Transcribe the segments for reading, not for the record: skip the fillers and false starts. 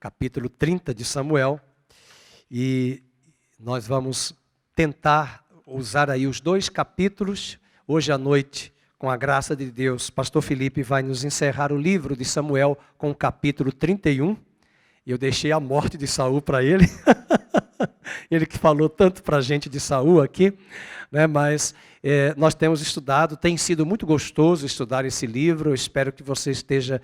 capítulo 30 de Samuel, e nós vamos tentar usar aí os 2 capítulos. Hoje à noite, com a graça de Deus, pastor Felipe vai nos encerrar o livro de Samuel com o capítulo 31. Eu deixei a morte de Saul para ele, ele que falou tanto para a gente de Saul aqui, né? Mas nós temos estudado, tem sido muito gostoso estudar esse livro. Eu espero que você esteja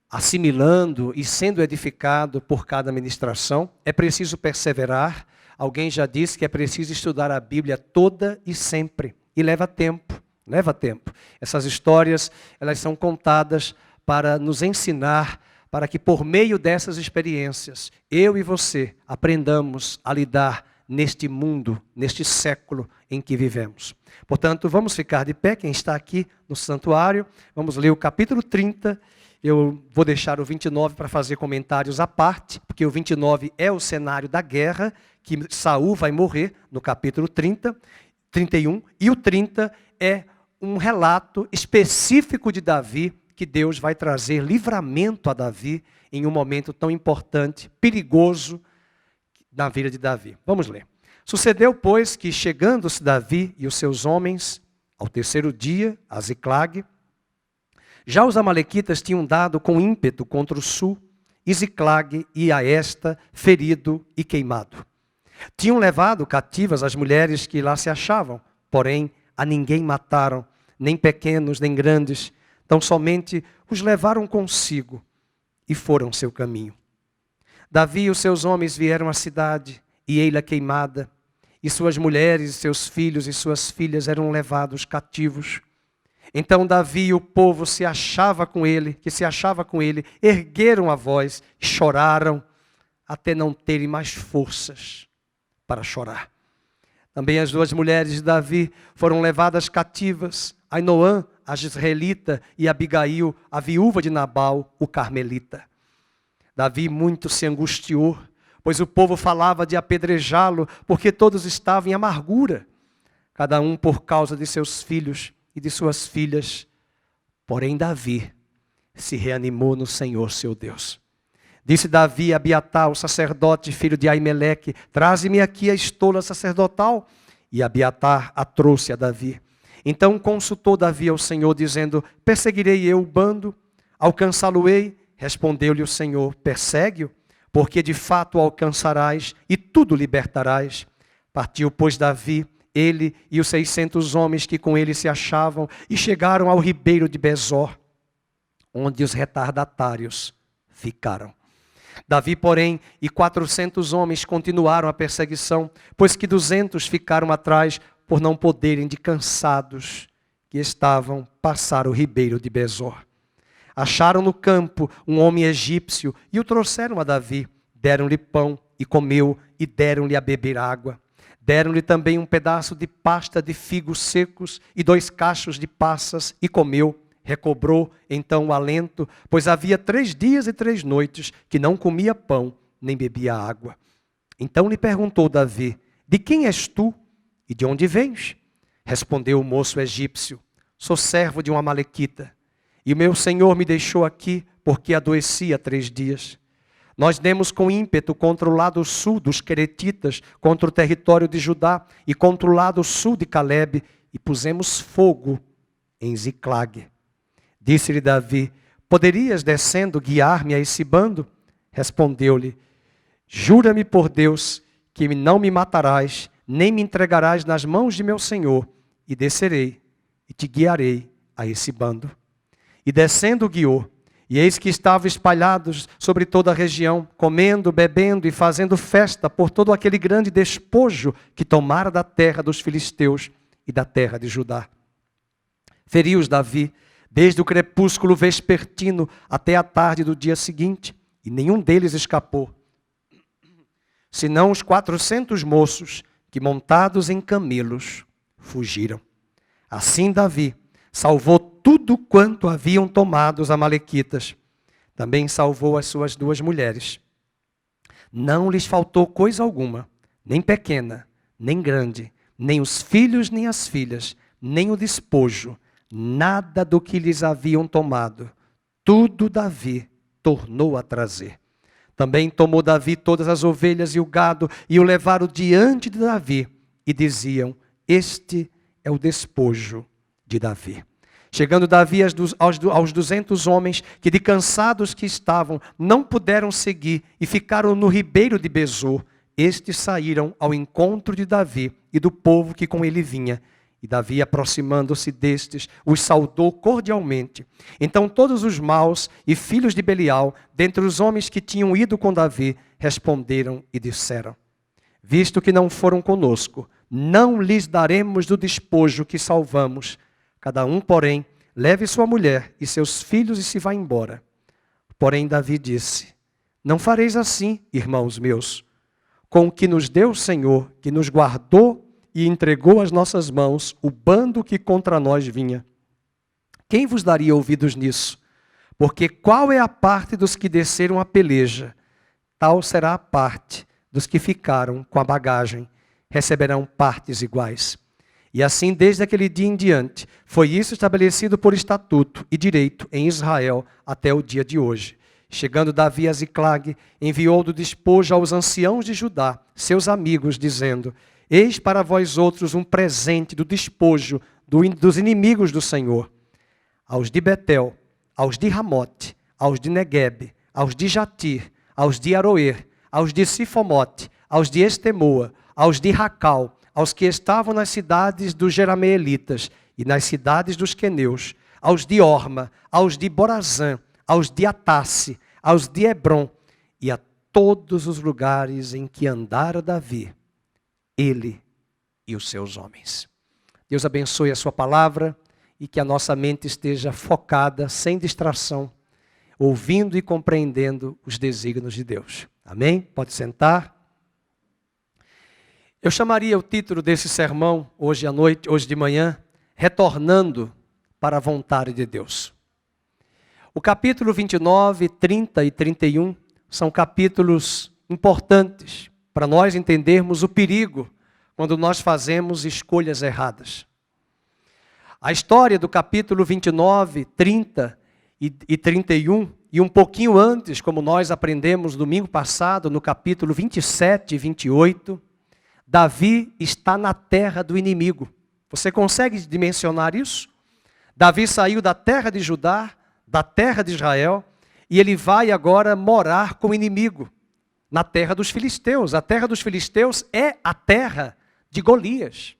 assimilando e sendo edificado por cada ministração. É preciso perseverar. Alguém já disse que é preciso estudar a Bíblia toda e sempre, e leva tempo. Leva tempo. Essas histórias, elas são contadas para nos ensinar, para que por meio dessas experiências, eu e você aprendamos a lidar neste mundo, neste século em que vivemos. Portanto, vamos ficar de pé, quem está aqui no santuário, vamos ler o capítulo 30, eu vou deixar o 29 para fazer comentários à parte, porque o 29 é o cenário da guerra, que Saul vai morrer no capítulo 30, 31, e o 30 é um relato específico de Davi, que Deus vai trazer livramento a Davi em um momento tão importante, perigoso na vida de Davi. Vamos ler. Sucedeu, pois, que chegando-se Davi e os seus homens ao terceiro dia, a Ziclag, já os amalequitas tinham dado com ímpeto contra o sul, e Ziclag e a esta ferido e queimado. Tinham levado cativas as mulheres que lá se achavam, porém a ninguém mataram, nem pequenos, nem grandes, tão somente os levaram consigo e foram seu caminho. Davi e os seus homens vieram à cidade, e ei-la queimada, e suas mulheres, seus filhos e suas filhas eram levados cativos. Então Davi e o povo que se achava com ele, ergueram a voz e choraram, até não terem mais forças para chorar. Também as 2 mulheres de Davi foram levadas cativas, Ainoã, a Jezreelita, e Abigail, a viúva de Nabal, o carmelita. Davi muito se angustiou, pois o povo falava de apedrejá-lo, porque todos estavam em amargura, cada um por causa de seus filhos e de suas filhas. Porém Davi se reanimou no Senhor seu Deus. Disse Davi a Abiatar, o sacerdote, filho de Aimeleque: traze-me aqui a estola sacerdotal. E Abiatar a trouxe a Davi. Então consultou Davi ao Senhor, dizendo: perseguirei eu o bando? Alcançá-lo-ei? Respondeu-lhe o Senhor: persegue-o, porque de fato o alcançarás e tudo libertarás. Partiu, pois, Davi, ele e os 600 homens que com ele se achavam, e chegaram ao ribeiro de Besor, onde os retardatários ficaram. Davi, porém, e 400 homens continuaram a perseguição, pois que 200 ficaram atrás, por não poderem, de cansados que estavam, passar o ribeiro de Besor. Acharam no campo um homem egípcio e o trouxeram a Davi. Deram-lhe pão e comeu, e deram-lhe a beber água. Deram-lhe também um pedaço de pasta de figos secos e 2 cachos de passas, e comeu. Recobrou então o alento, pois havia 3 dias e 3 noites que não comia pão, nem bebia água. Então lhe perguntou Davi: de quem és tu e de onde vens? Respondeu o moço egípcio: sou servo de um amalequita, e o meu senhor me deixou aqui porque adoeci há 3 dias. Nós demos com ímpeto contra o lado sul dos queretitas, contra o território de Judá e contra o lado sul de Calebe, e pusemos fogo em Ziclag. Disse-lhe Davi: poderias, descendo, guiar-me a esse bando? Respondeu-lhe: jura-me por Deus que não me matarás, nem me entregarás nas mãos de meu senhor, e descerei e te guiarei a esse bando. E descendo guiou, e eis que estavam espalhados sobre toda a região, comendo, bebendo e fazendo festa por todo aquele grande despojo que tomara da terra dos filisteus e da terra de Judá. Feriu-os Davi, desde o crepúsculo vespertino até a tarde do dia seguinte, e nenhum deles escapou, senão os 400 moços que, montados em camelos, fugiram. Assim Davi salvou tudo quanto haviam tomado os amalequitas. Também salvou as suas 2 mulheres. Não lhes faltou coisa alguma, nem pequena, nem grande, nem os filhos nem as filhas, nem o despojo, nada do que lhes haviam tomado. Tudo Davi tornou a trazer. Também tomou Davi todas as ovelhas e o gado e o levaram diante de Davi e diziam: este é o despojo de Davi. Chegando Davi aos 200 homens que de cansados que estavam não puderam seguir e ficaram no ribeiro de Besor, estes saíram ao encontro de Davi e do povo que com ele vinha. E Davi, aproximando-se destes, os saudou cordialmente. Então todos os maus e filhos de Belial, dentre os homens que tinham ido com Davi, responderam e disseram: visto que não foram conosco, não lhes daremos do despojo que salvamos. Cada um, porém, leve sua mulher e seus filhos e se vá embora. Porém Davi disse: não fareis assim, irmãos meus, com o que nos deu o Senhor, que nos guardou e entregou às nossas mãos o bando que contra nós vinha. Quem vos daria ouvidos nisso? Porque qual é a parte dos que desceram a peleja? Tal será a parte dos que ficaram com a bagagem. Receberão partes iguais. E assim, desde aquele dia em diante, foi isso estabelecido por estatuto e direito em Israel até o dia de hoje. Chegando Davi a Ziclag, enviou do despojo aos anciãos de Judá, seus amigos, dizendo: eis para vós outros um presente do despojo dos inimigos do Senhor. Aos de Betel, aos de Ramote, aos de Neguebe, aos de Jatir, aos de Aroer, aos de Sifomote, aos de Estemoa, aos de Racal, aos que estavam nas cidades dos Jerameelitas e nas cidades dos Queneus, aos de Orma, aos de Borazã, aos de Atasse, aos de Hebron, e a todos os lugares em que andara Davi, ele e os seus homens. Deus abençoe a sua palavra e que a nossa mente esteja focada, sem distração, ouvindo e compreendendo os desígnios de Deus. Amém? Pode sentar. Eu chamaria o título desse sermão, hoje à noite, hoje de manhã, Retornando para a Vontade de Deus. O capítulo 29, 30 e 31 são capítulos importantes para nós entendermos o perigo quando nós fazemos escolhas erradas. A história do capítulo 29, 30 e 31, e um pouquinho antes, como nós aprendemos domingo passado, no capítulo 27 e 28, Davi está na terra do inimigo. Você consegue dimensionar isso? Davi saiu da terra de Judá, da terra de Israel, e ele vai agora morar com o inimigo, na terra dos filisteus. A terra dos filisteus é a terra de Golias.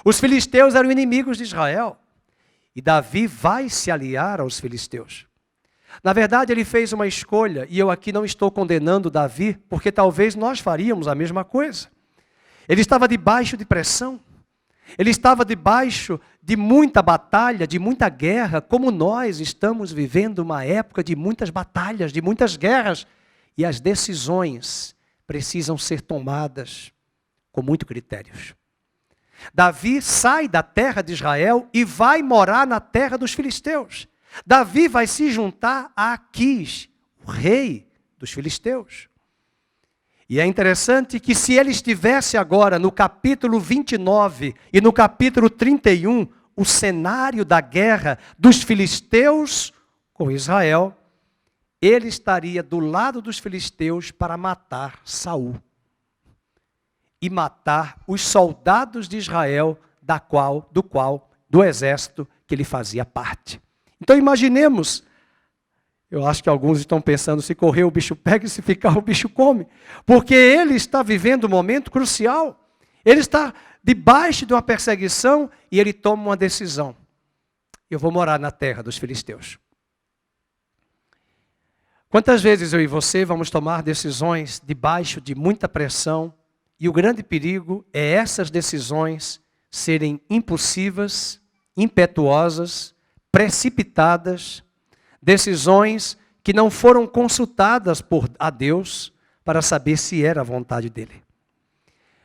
Os filisteus eram inimigos de Israel, e Davi vai se aliar aos filisteus. Na verdade, ele fez uma escolha, e eu aqui não estou condenando Davi, porque talvez nós faríamos a mesma coisa. Ele estava debaixo de pressão, ele estava debaixo de muita batalha, de muita guerra, como nós estamos vivendo uma época de muitas batalhas, de muitas guerras, e as decisões precisam ser tomadas com muito critérios. Davi sai da terra de Israel e vai morar na terra dos filisteus. Davi vai se juntar a Aquis, o rei dos filisteus. E é interessante que se ele estivesse agora no capítulo 29 e no capítulo 31, o cenário da guerra dos filisteus com Israel, ele estaria do lado dos filisteus para matar Saul. E matar os soldados de Israel, do exército que ele fazia parte. Então imaginemos, eu acho que alguns estão pensando, se correr o bicho pega e se ficar o bicho come. Porque ele está vivendo um momento crucial. Ele está debaixo de uma perseguição e ele toma uma decisão. Eu vou morar na terra dos filisteus. Quantas vezes eu e você vamos tomar decisões debaixo de muita pressão e o grande perigo é essas decisões serem impulsivas, impetuosas, precipitadas, decisões que não foram consultadas a Deus para saber se era a vontade dele.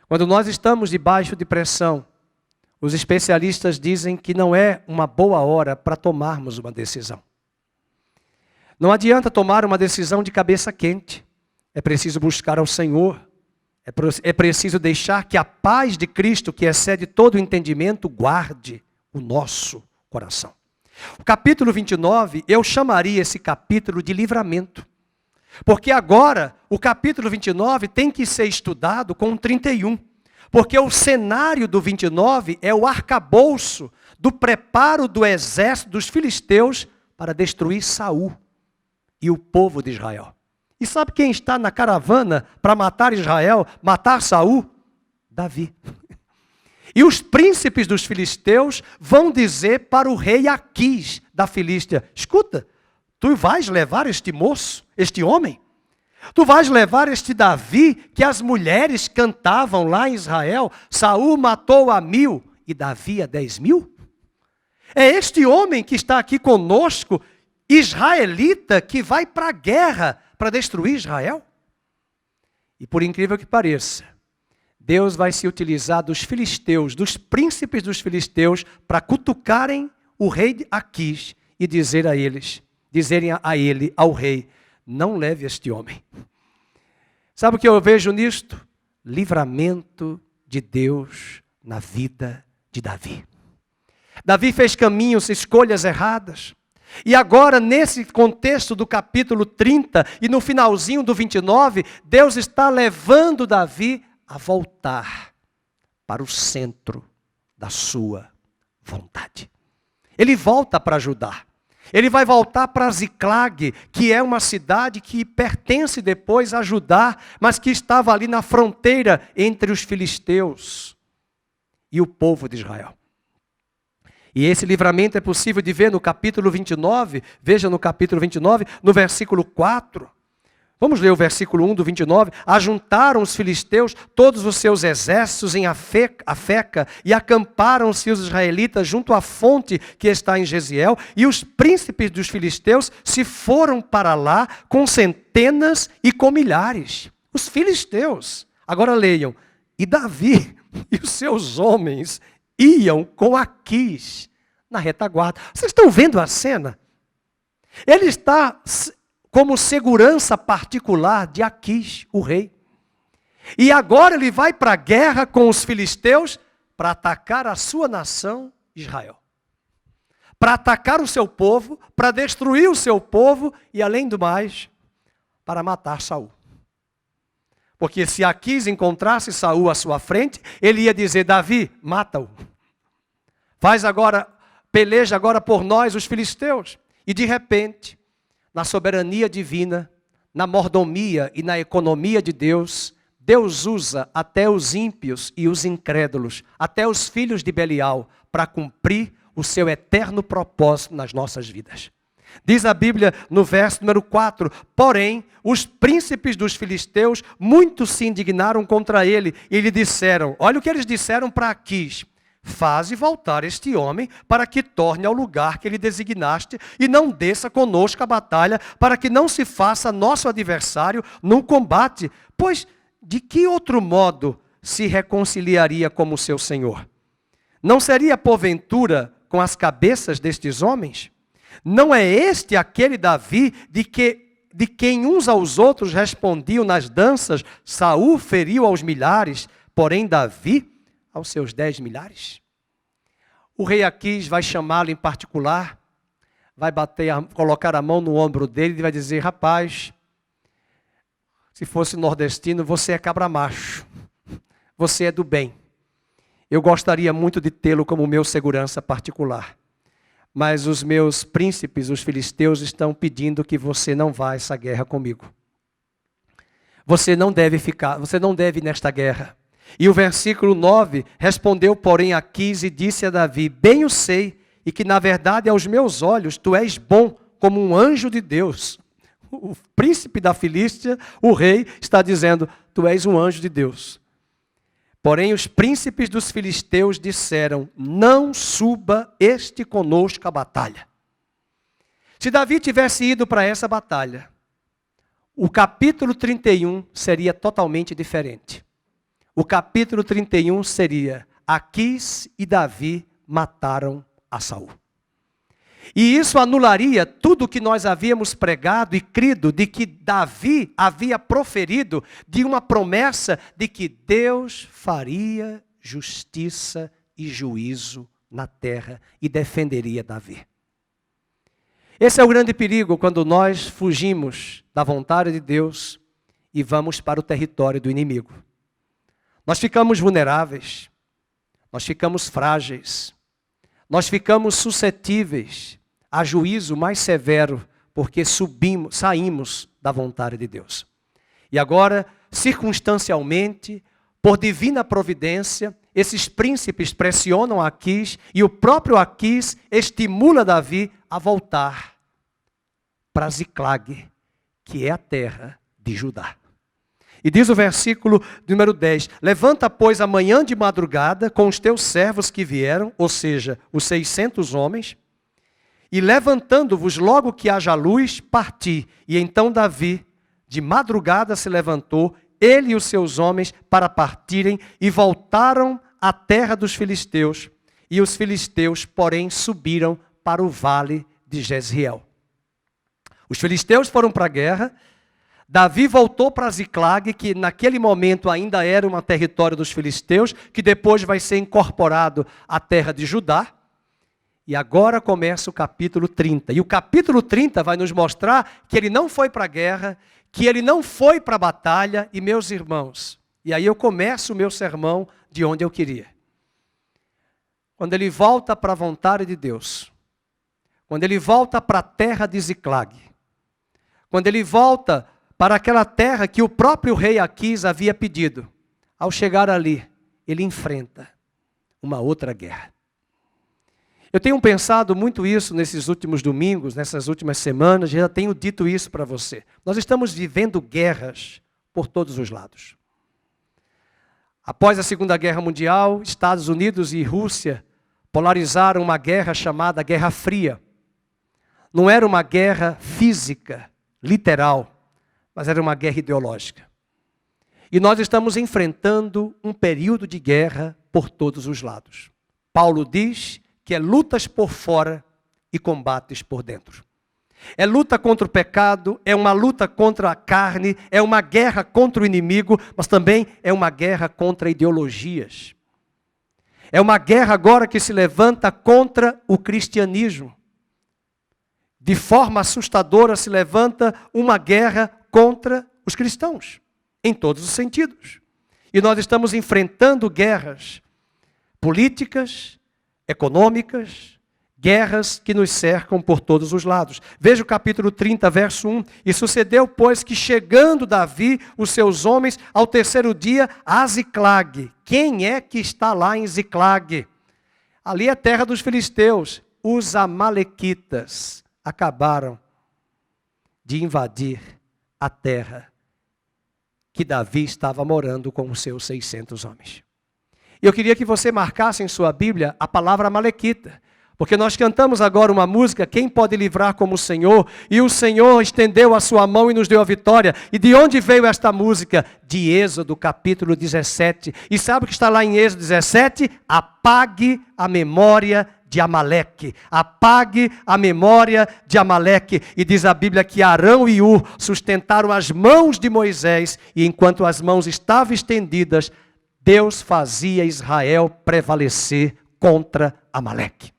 Quando nós estamos debaixo de pressão, os especialistas dizem que não é uma boa hora para tomarmos uma decisão. Não adianta tomar uma decisão de cabeça quente. É preciso buscar ao Senhor. É preciso deixar que a paz de Cristo, que excede todo o entendimento, guarde o nosso coração. O capítulo 29, eu chamaria esse capítulo de livramento. Porque agora, o capítulo 29 tem que ser estudado com o 31. Porque o cenário do 29 é o arcabouço do preparo do exército dos filisteus para destruir Saul e o povo de Israel. E sabe quem está na caravana para matar Israel, matar Saul? Davi. E os príncipes dos filisteus vão dizer para o rei Aquis da Filístia: escuta, tu vais levar este moço, este homem? Tu vais levar este Davi que as mulheres cantavam lá em Israel? Saul matou a 1000 e Davi a 10.000? É este homem que está aqui conosco, israelita, que vai para a guerra para destruir Israel? E por incrível que pareça, Deus vai se utilizar dos filisteus, dos príncipes dos filisteus, para cutucarem o rei Aquis e dizerem a ele, ao rei: não leve este homem. Sabe o que eu vejo nisto? Livramento de Deus na vida de Davi. Davi fez caminhos, escolhas erradas. E agora, nesse contexto do capítulo 30 e no finalzinho do 29, Deus está levando Davi a voltar para o centro da sua vontade. Ele volta para Judá. Ele vai voltar para Ziclag, que é uma cidade que pertence depois a Judá, mas que estava ali na fronteira entre os filisteus e o povo de Israel. E esse livramento é possível de ver no capítulo 29, veja no capítulo 29, no versículo 4. Vamos ler o versículo 1 do 29. Ajuntaram os filisteus todos os seus exércitos em Afeca e acamparam-se os israelitas junto à fonte que está em Jeziel, e os príncipes dos filisteus se foram para lá com centenas e com milhares. Os filisteus, agora leiam, e Davi e os seus homens iam com Aquis na retaguarda. Vocês estão vendo a cena? Ele está como segurança particular de Aquis, o rei. E agora ele vai para a guerra com os filisteus para atacar a sua nação, Israel. Para atacar o seu povo, para destruir o seu povo e, além do mais, para matar Saul. Porque se Aquis encontrasse Saul à sua frente, ele ia dizer: Davi, mata-o. Peleja agora por nós, os filisteus. E de repente, na soberania divina, na mordomia e na economia de Deus, Deus usa até os ímpios e os incrédulos, até os filhos de Belial, para cumprir o seu eterno propósito nas nossas vidas. Diz a Bíblia no verso número 4, porém, os príncipes dos filisteus muito se indignaram contra ele e lhe disseram, olha o que eles disseram para Aquis: faze voltar este homem para que torne ao lugar que lhe designaste e não desça conosco a batalha, para que não se faça nosso adversário num combate, pois de que outro modo se reconciliaria como seu senhor? Não seria porventura com as cabeças destes homens? Não é este aquele Davi de quem uns aos outros respondiam nas danças? Saul feriu aos milhares, porém Davi aos seus 10 milhares. O rei Aquis vai chamá-lo em particular, vai colocar a mão no ombro dele e vai dizer: rapaz, se fosse nordestino, você é cabra macho, você é do bem. Eu gostaria muito de tê-lo como meu segurança particular, mas os meus príncipes, os filisteus, estão pedindo que você não vá a essa guerra comigo. Você não deve ir nesta guerra. E o versículo 9, respondeu, porém, Aquis e disse a Davi: bem o sei, e que na verdade aos meus olhos tu és bom como um anjo de Deus. O príncipe da Filístia, o rei, está dizendo: tu és um anjo de Deus. Porém os príncipes dos filisteus disseram: não suba este conosco à batalha. Se Davi tivesse ido para essa batalha, o capítulo 31 seria totalmente diferente. O capítulo 31 seria: Aquis e Davi mataram a Saul. E isso anularia tudo o que nós havíamos pregado e crido de que Davi havia proferido, de uma promessa de que Deus faria justiça e juízo na terra e defenderia Davi. Esse é o grande perigo quando nós fugimos da vontade de Deus e vamos para o território do inimigo. Nós ficamos vulneráveis, nós ficamos frágeis, nós ficamos suscetíveis a juízo mais severo, porque saímos da vontade de Deus. E agora, circunstancialmente, por divina providência, esses príncipes pressionam Aquis e o próprio Aquis estimula Davi a voltar para Ziclag, que é a terra de Judá. E diz o versículo número 10, levanta, pois, amanhã de madrugada com os teus servos que vieram, ou seja, os 600 homens, e levantando-vos logo que haja luz, parti. E então Davi, de madrugada, se levantou, ele e os seus homens, para partirem, e voltaram à terra dos filisteus. E os filisteus, porém, subiram para o vale de Jezreel. Os filisteus foram para a guerra. Davi voltou para Ziclag, que naquele momento ainda era um território dos filisteus, que depois vai ser incorporado à terra de Judá. E agora começa o capítulo 30. E o capítulo 30 vai nos mostrar que ele não foi para a guerra, que ele não foi para a batalha. E meus irmãos, e aí eu começo o meu sermão de onde eu queria. Quando ele volta para a vontade de Deus, quando ele volta para a terra de Ziclag, quando ele volta para aquela terra que o próprio rei Aquis havia pedido, ao chegar ali, ele enfrenta uma outra guerra. Eu tenho pensado muito isso nesses últimos domingos, nessas últimas semanas, já tenho dito isso para você. Nós estamos vivendo guerras por todos os lados. Após a Segunda Guerra Mundial, Estados Unidos e Rússia polarizaram uma guerra chamada Guerra Fria. Não era uma guerra física, literal, mas era uma guerra ideológica. E nós estamos enfrentando um período de guerra por todos os lados. Paulo diz que é lutas por fora e combates por dentro. É luta contra o pecado, é uma luta contra a carne, é uma guerra contra o inimigo, mas também é uma guerra contra ideologias. É uma guerra agora que se levanta contra o cristianismo. De forma assustadora se levanta uma guerra contra os cristãos, em todos os sentidos. E nós estamos enfrentando guerras políticas, econômicas, guerras que nos cercam por todos os lados. Veja o capítulo 30, verso 1. E sucedeu, pois, que chegando Davi, os seus homens, ao terceiro dia, a Ziclag. Quem é que está lá em Ziclag? Ali é a terra dos filisteus. Os amalequitas acabaram de invadir a terra que Davi estava morando com os seus 600 homens. E eu queria que você marcasse em sua Bíblia a palavra amalequita, porque nós cantamos agora uma música, quem pode livrar como o Senhor? E o Senhor estendeu a sua mão e nos deu a vitória. E de onde veio esta música? De Êxodo, capítulo 17. E sabe o que está lá em Êxodo 17? Apague a memória de Amaleque. Apague a memória de Amaleque. E diz a Bíblia que Arão e Ur sustentaram as mãos de Moisés, e enquanto as mãos estavam estendidas, Deus fazia Israel prevalecer contra Amaleque.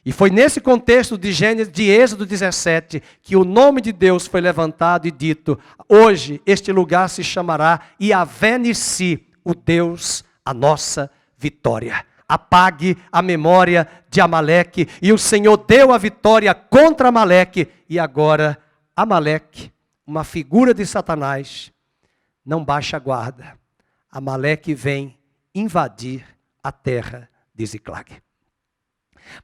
E foi nesse contexto de Êxodo 17 que o nome de Deus foi levantado e dito: hoje este lugar se chamará Yavé Nissi, o Deus, a nossa vitória. Apague a memória de Amaleque. E o Senhor deu a vitória contra Amaleque. E agora Amaleque, uma figura de Satanás, não baixa a guarda. Amaleque vem invadir a terra de Ziclag.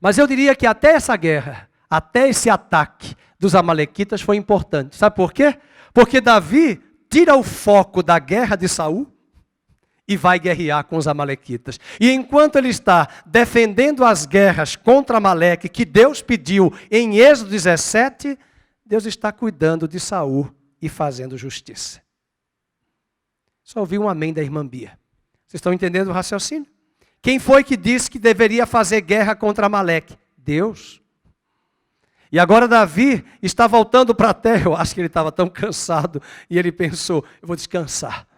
Mas eu diria que até essa guerra, até esse ataque dos amalequitas foi importante. Sabe por quê? Porque Davi tira o foco da guerra de Saul e vai guerrear com os amalequitas. E enquanto ele está defendendo as guerras contra Amaleque, que Deus pediu em Êxodo 17, Deus está cuidando de Saul e fazendo justiça. Só ouvi um amém da irmã Bia. Vocês estão entendendo o raciocínio? Quem foi que disse que deveria fazer guerra contra Amaleque? Deus. E agora Davi está voltando para a terra. Eu acho que ele estava tão cansado. E ele pensou, eu vou descansar.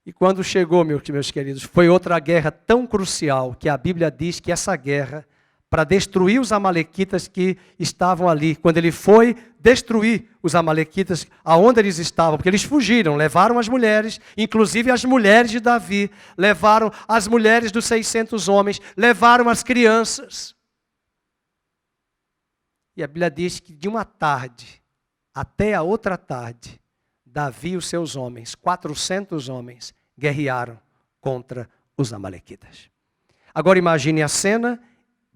E quando chegou, meus queridos, foi outra guerra tão crucial que a Bíblia diz que essa guerra, para destruir os amalequitas que estavam ali. Quando ele foi destruir os amalequitas, aonde eles estavam, porque eles fugiram, levaram as mulheres, inclusive as mulheres de Davi, levaram as mulheres dos 600 homens, levaram as crianças. E a Bíblia diz que de uma tarde até a outra tarde, Davi e os seus homens, 400 homens, guerrearam contra os amalequitas. Agora imagine a cena,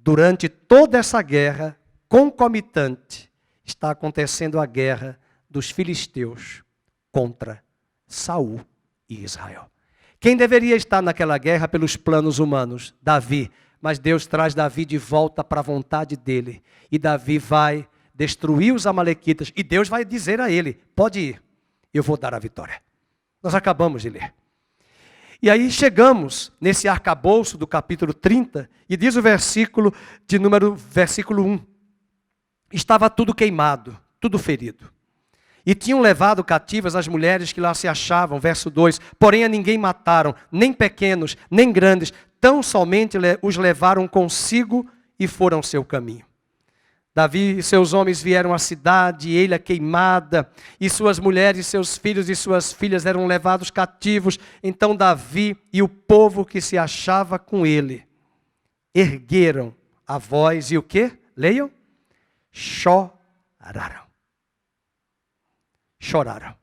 durante toda essa guerra, concomitante, está acontecendo a guerra dos filisteus contra Saul e Israel. Quem deveria estar naquela guerra pelos planos humanos? Davi. Mas Deus traz Davi de volta para a vontade dele. E Davi vai destruir os amalequitas. E Deus vai dizer a ele, pode ir, eu vou dar a vitória. Nós acabamos de ler. E aí chegamos nesse arcabouço do capítulo 30, e diz o versículo 1. Estava tudo queimado, tudo ferido. E tinham levado cativas as mulheres que lá se achavam, verso 2. Porém a ninguém mataram, nem pequenos, nem grandes, tão somente os levaram consigo e foram seu caminho. Davi e seus homens vieram à cidade, ele a queimada, e suas mulheres, seus filhos e suas filhas eram levados cativos. Então Davi e o povo que se achava com ele ergueram a voz e o quê? Leiam. Choraram. Choraram.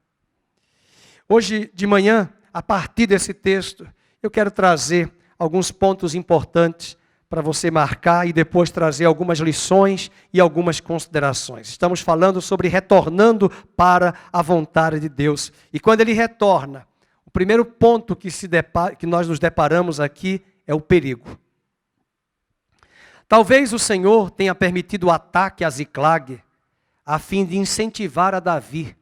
Hoje de manhã, a partir desse texto, eu quero trazer alguns pontos importantes para você marcar e depois trazer algumas lições e algumas considerações. Estamos falando sobre retornando para a vontade de Deus. E quando ele retorna, o primeiro ponto que nós nos deparamos aqui é o perigo. Talvez o Senhor tenha permitido o ataque a Ziclag a fim de incentivar a Davi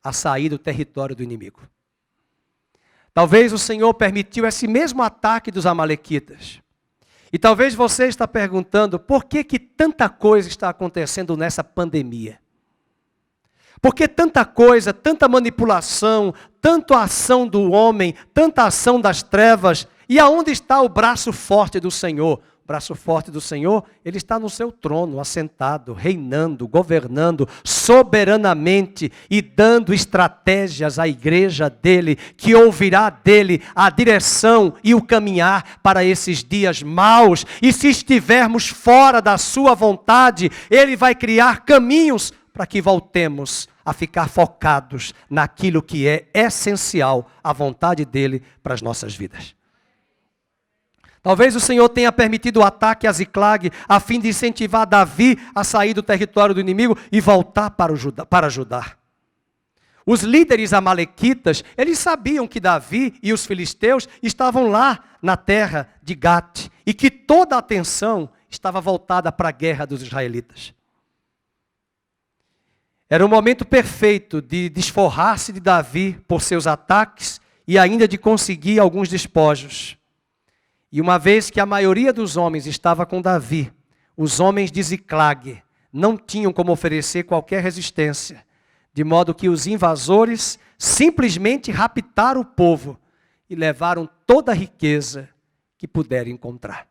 a sair do território do inimigo. Talvez o Senhor permitiu esse mesmo ataque dos amalequitas. E talvez você está perguntando por que tanta coisa está acontecendo nessa pandemia. Por que tanta coisa, tanta manipulação, tanta ação do homem, tanta ação das trevas? E aonde está o braço forte do Senhor? O braço forte do Senhor, ele está no seu trono, assentado, reinando, governando soberanamente e dando estratégias à igreja dele, que ouvirá dele a direção e o caminhar para esses dias maus. E se estivermos fora da sua vontade, ele vai criar caminhos para que voltemos a ficar focados naquilo que é essencial, a vontade dele para as nossas vidas. Talvez o Senhor tenha permitido o ataque a Ziclag a fim de incentivar Davi a sair do território do inimigo e voltar para Judá. Os líderes amalequitas, eles sabiam que Davi e os filisteus estavam lá na terra de Gate e que toda a atenção estava voltada para a guerra dos israelitas. Era o momento perfeito de desforrar-se de Davi por seus ataques e ainda de conseguir alguns despojos. E uma vez que a maioria dos homens estava com Davi, os homens de Ziclag não tinham como oferecer qualquer resistência, de modo que os invasores simplesmente raptaram o povo e levaram toda a riqueza que puderam encontrar.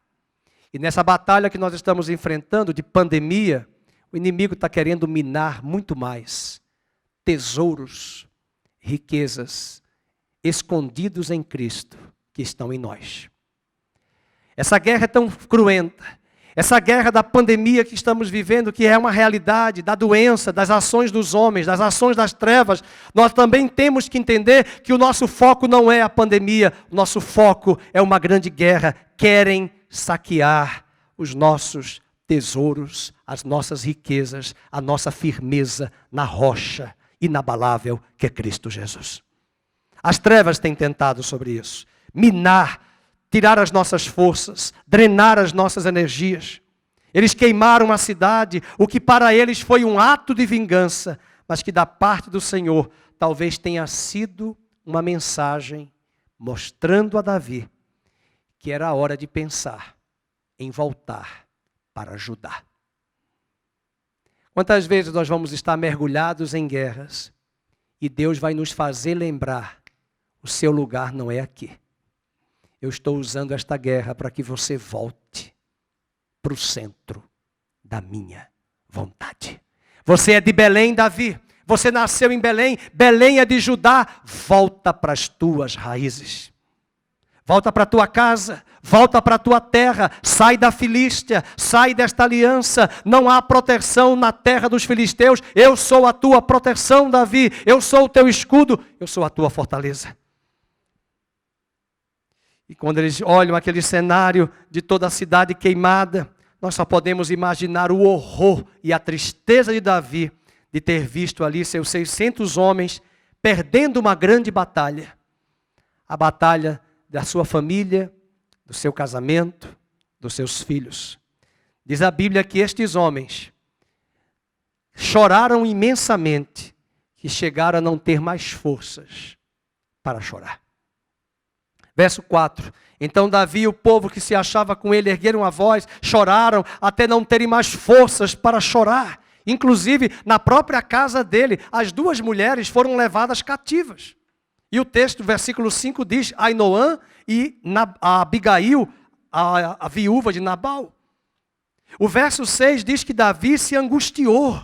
E nessa batalha que nós estamos enfrentando de pandemia, o inimigo está querendo minar muito mais tesouros, riquezas escondidos em Cristo que estão em nós. Essa guerra é tão cruenta, essa guerra da pandemia que estamos vivendo, que é uma realidade, da doença, das ações dos homens, das ações das trevas, nós também temos que entender que o nosso foco não é a pandemia, o nosso foco é uma grande guerra. Querem saquear os nossos tesouros, as nossas riquezas, a nossa firmeza na rocha inabalável que é Cristo Jesus. As trevas têm tentado sobre isso, minar, tirar as nossas forças, drenar as nossas energias. Eles queimaram a cidade, o que para eles foi um ato de vingança, mas que da parte do Senhor talvez tenha sido uma mensagem mostrando a Davi que era a hora de pensar em voltar para Judá. Quantas vezes nós vamos estar mergulhados em guerras e Deus vai nos fazer lembrar, o seu lugar não é aqui. Eu estou usando esta guerra para que você volte para o centro da minha vontade. Você é de Belém, Davi. Você nasceu em Belém. Belém é de Judá. Volta para as tuas raízes. Volta para a tua casa, volta para a tua terra, sai da Filístia, sai desta aliança. Não há proteção na terra dos filisteus. Eu sou a tua proteção, Davi. Eu sou o teu escudo, eu sou a tua fortaleza. E quando eles olham aquele cenário de toda a cidade queimada, nós só podemos imaginar o horror e a tristeza de Davi de ter visto ali seus 600 homens perdendo uma grande batalha. A batalha da sua família, do seu casamento, dos seus filhos. Diz a Bíblia que estes homens choraram imensamente, que chegaram a não ter mais forças para chorar. Verso 4. Então Davi e o povo que se achava com ele ergueram a voz, choraram até não terem mais forças para chorar. Inclusive, na própria casa dele, as duas mulheres foram levadas cativas. E o texto, versículo 5 diz, Ainoã e a Abigail, a viúva de Nabal. O verso 6 diz que Davi se angustiou,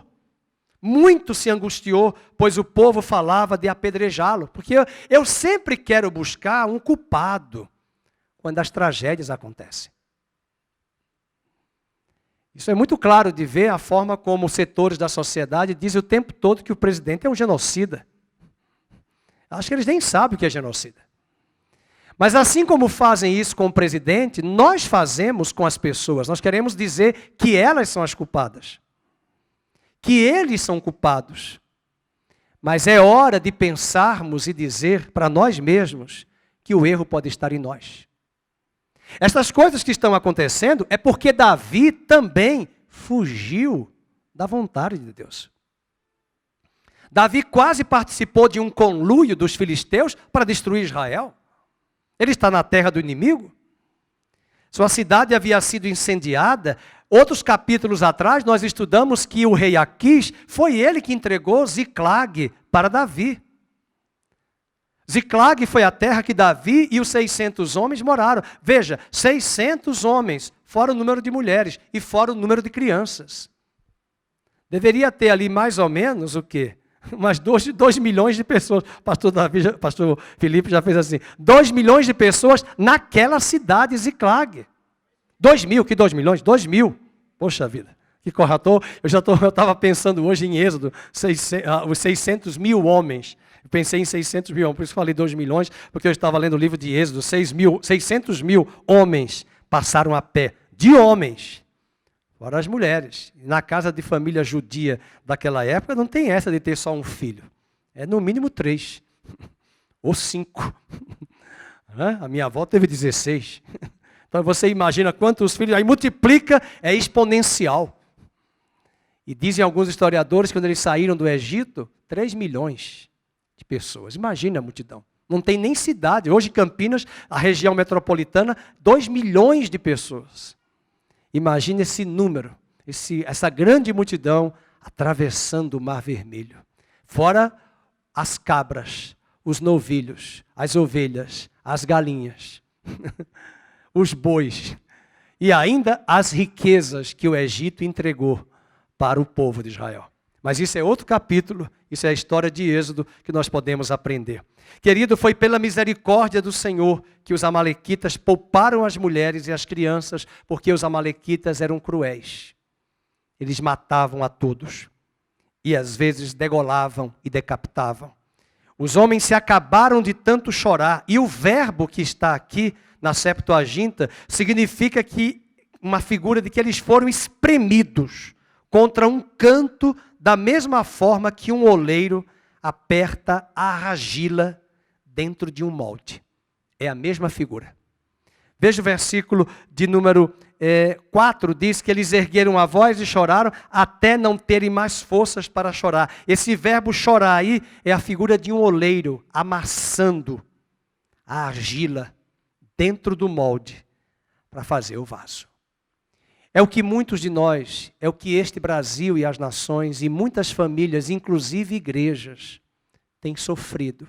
muito se angustiou, pois o povo falava de apedrejá-lo. Porque eu sempre quero buscar um culpado quando as tragédias acontecem. Isso é muito claro de ver a forma como os setores da sociedade dizem o tempo todo que o presidente é um genocida. Acho que eles nem sabem o que é genocida. Mas assim como fazem isso com o presidente, nós fazemos com as pessoas. Nós queremos dizer que elas são as culpadas. Que eles são culpados. Mas é hora de pensarmos e dizer para nós mesmos que o erro pode estar em nós. Estas coisas que estão acontecendo é porque Davi também fugiu da vontade de Deus. Davi quase participou de um conluio dos filisteus para destruir Israel. Ele está na terra do inimigo. Sua cidade havia sido incendiada. Outros capítulos atrás nós estudamos que o rei Aquis foi ele que entregou Ziclag para Davi. Ziclag foi a terra que Davi e os 600 homens moraram. Veja, 600 homens, fora o número de mulheres e fora o número de crianças. Deveria ter ali mais ou menos o quê? Umas 2 milhões de pessoas. Pastor Felipe já fez assim. 2 milhões de pessoas naquela cidade Ziclag. 2 mil, que 2 milhões? 2 mil. Poxa vida, que corretor. Eu estava pensando hoje em Êxodo, os 600 mil homens. Eu pensei em 600 mil, por isso falei 2 milhões, porque eu estava lendo o livro de Êxodo. 600 mil homens passaram a pé, de homens. Fora as mulheres. Na casa de família judia daquela época, não tem essa de ter só um filho. É no mínimo 3. Ou 5. A minha avó teve 16. Então você imagina quantos filhos. Aí multiplica, é exponencial. E dizem alguns historiadores, quando eles saíram do Egito, 3 milhões de pessoas. Imagina a multidão. Não tem nem cidade. Hoje, Campinas, a região metropolitana, 2 milhões de pessoas. Imagine esse número, essa grande multidão atravessando o Mar Vermelho. Fora as cabras, os novilhos, as ovelhas, as galinhas, os bois. E ainda as riquezas que o Egito entregou para o povo de Israel. Mas isso é outro capítulo, isso é a história de Êxodo que nós podemos aprender. Querido, foi pela misericórdia do Senhor que os amalequitas pouparam as mulheres e as crianças, porque os amalequitas eram cruéis. Eles matavam a todos e às vezes degolavam e decapitavam. Os homens se acabaram de tanto chorar, e o verbo que está aqui na Septuaginta significa que uma figura de que eles foram espremidos contra um canto, da mesma forma que um oleiro aperta a argila dentro de um molde. É a mesma figura. Veja o versículo de número 4, diz que eles ergueram a voz e choraram até não terem mais forças para chorar. Esse verbo chorar aí é a figura de um oleiro amassando a argila dentro do molde para fazer o vaso. É o que muitos de nós, é o que este Brasil e as nações e muitas famílias, inclusive igrejas, têm sofrido.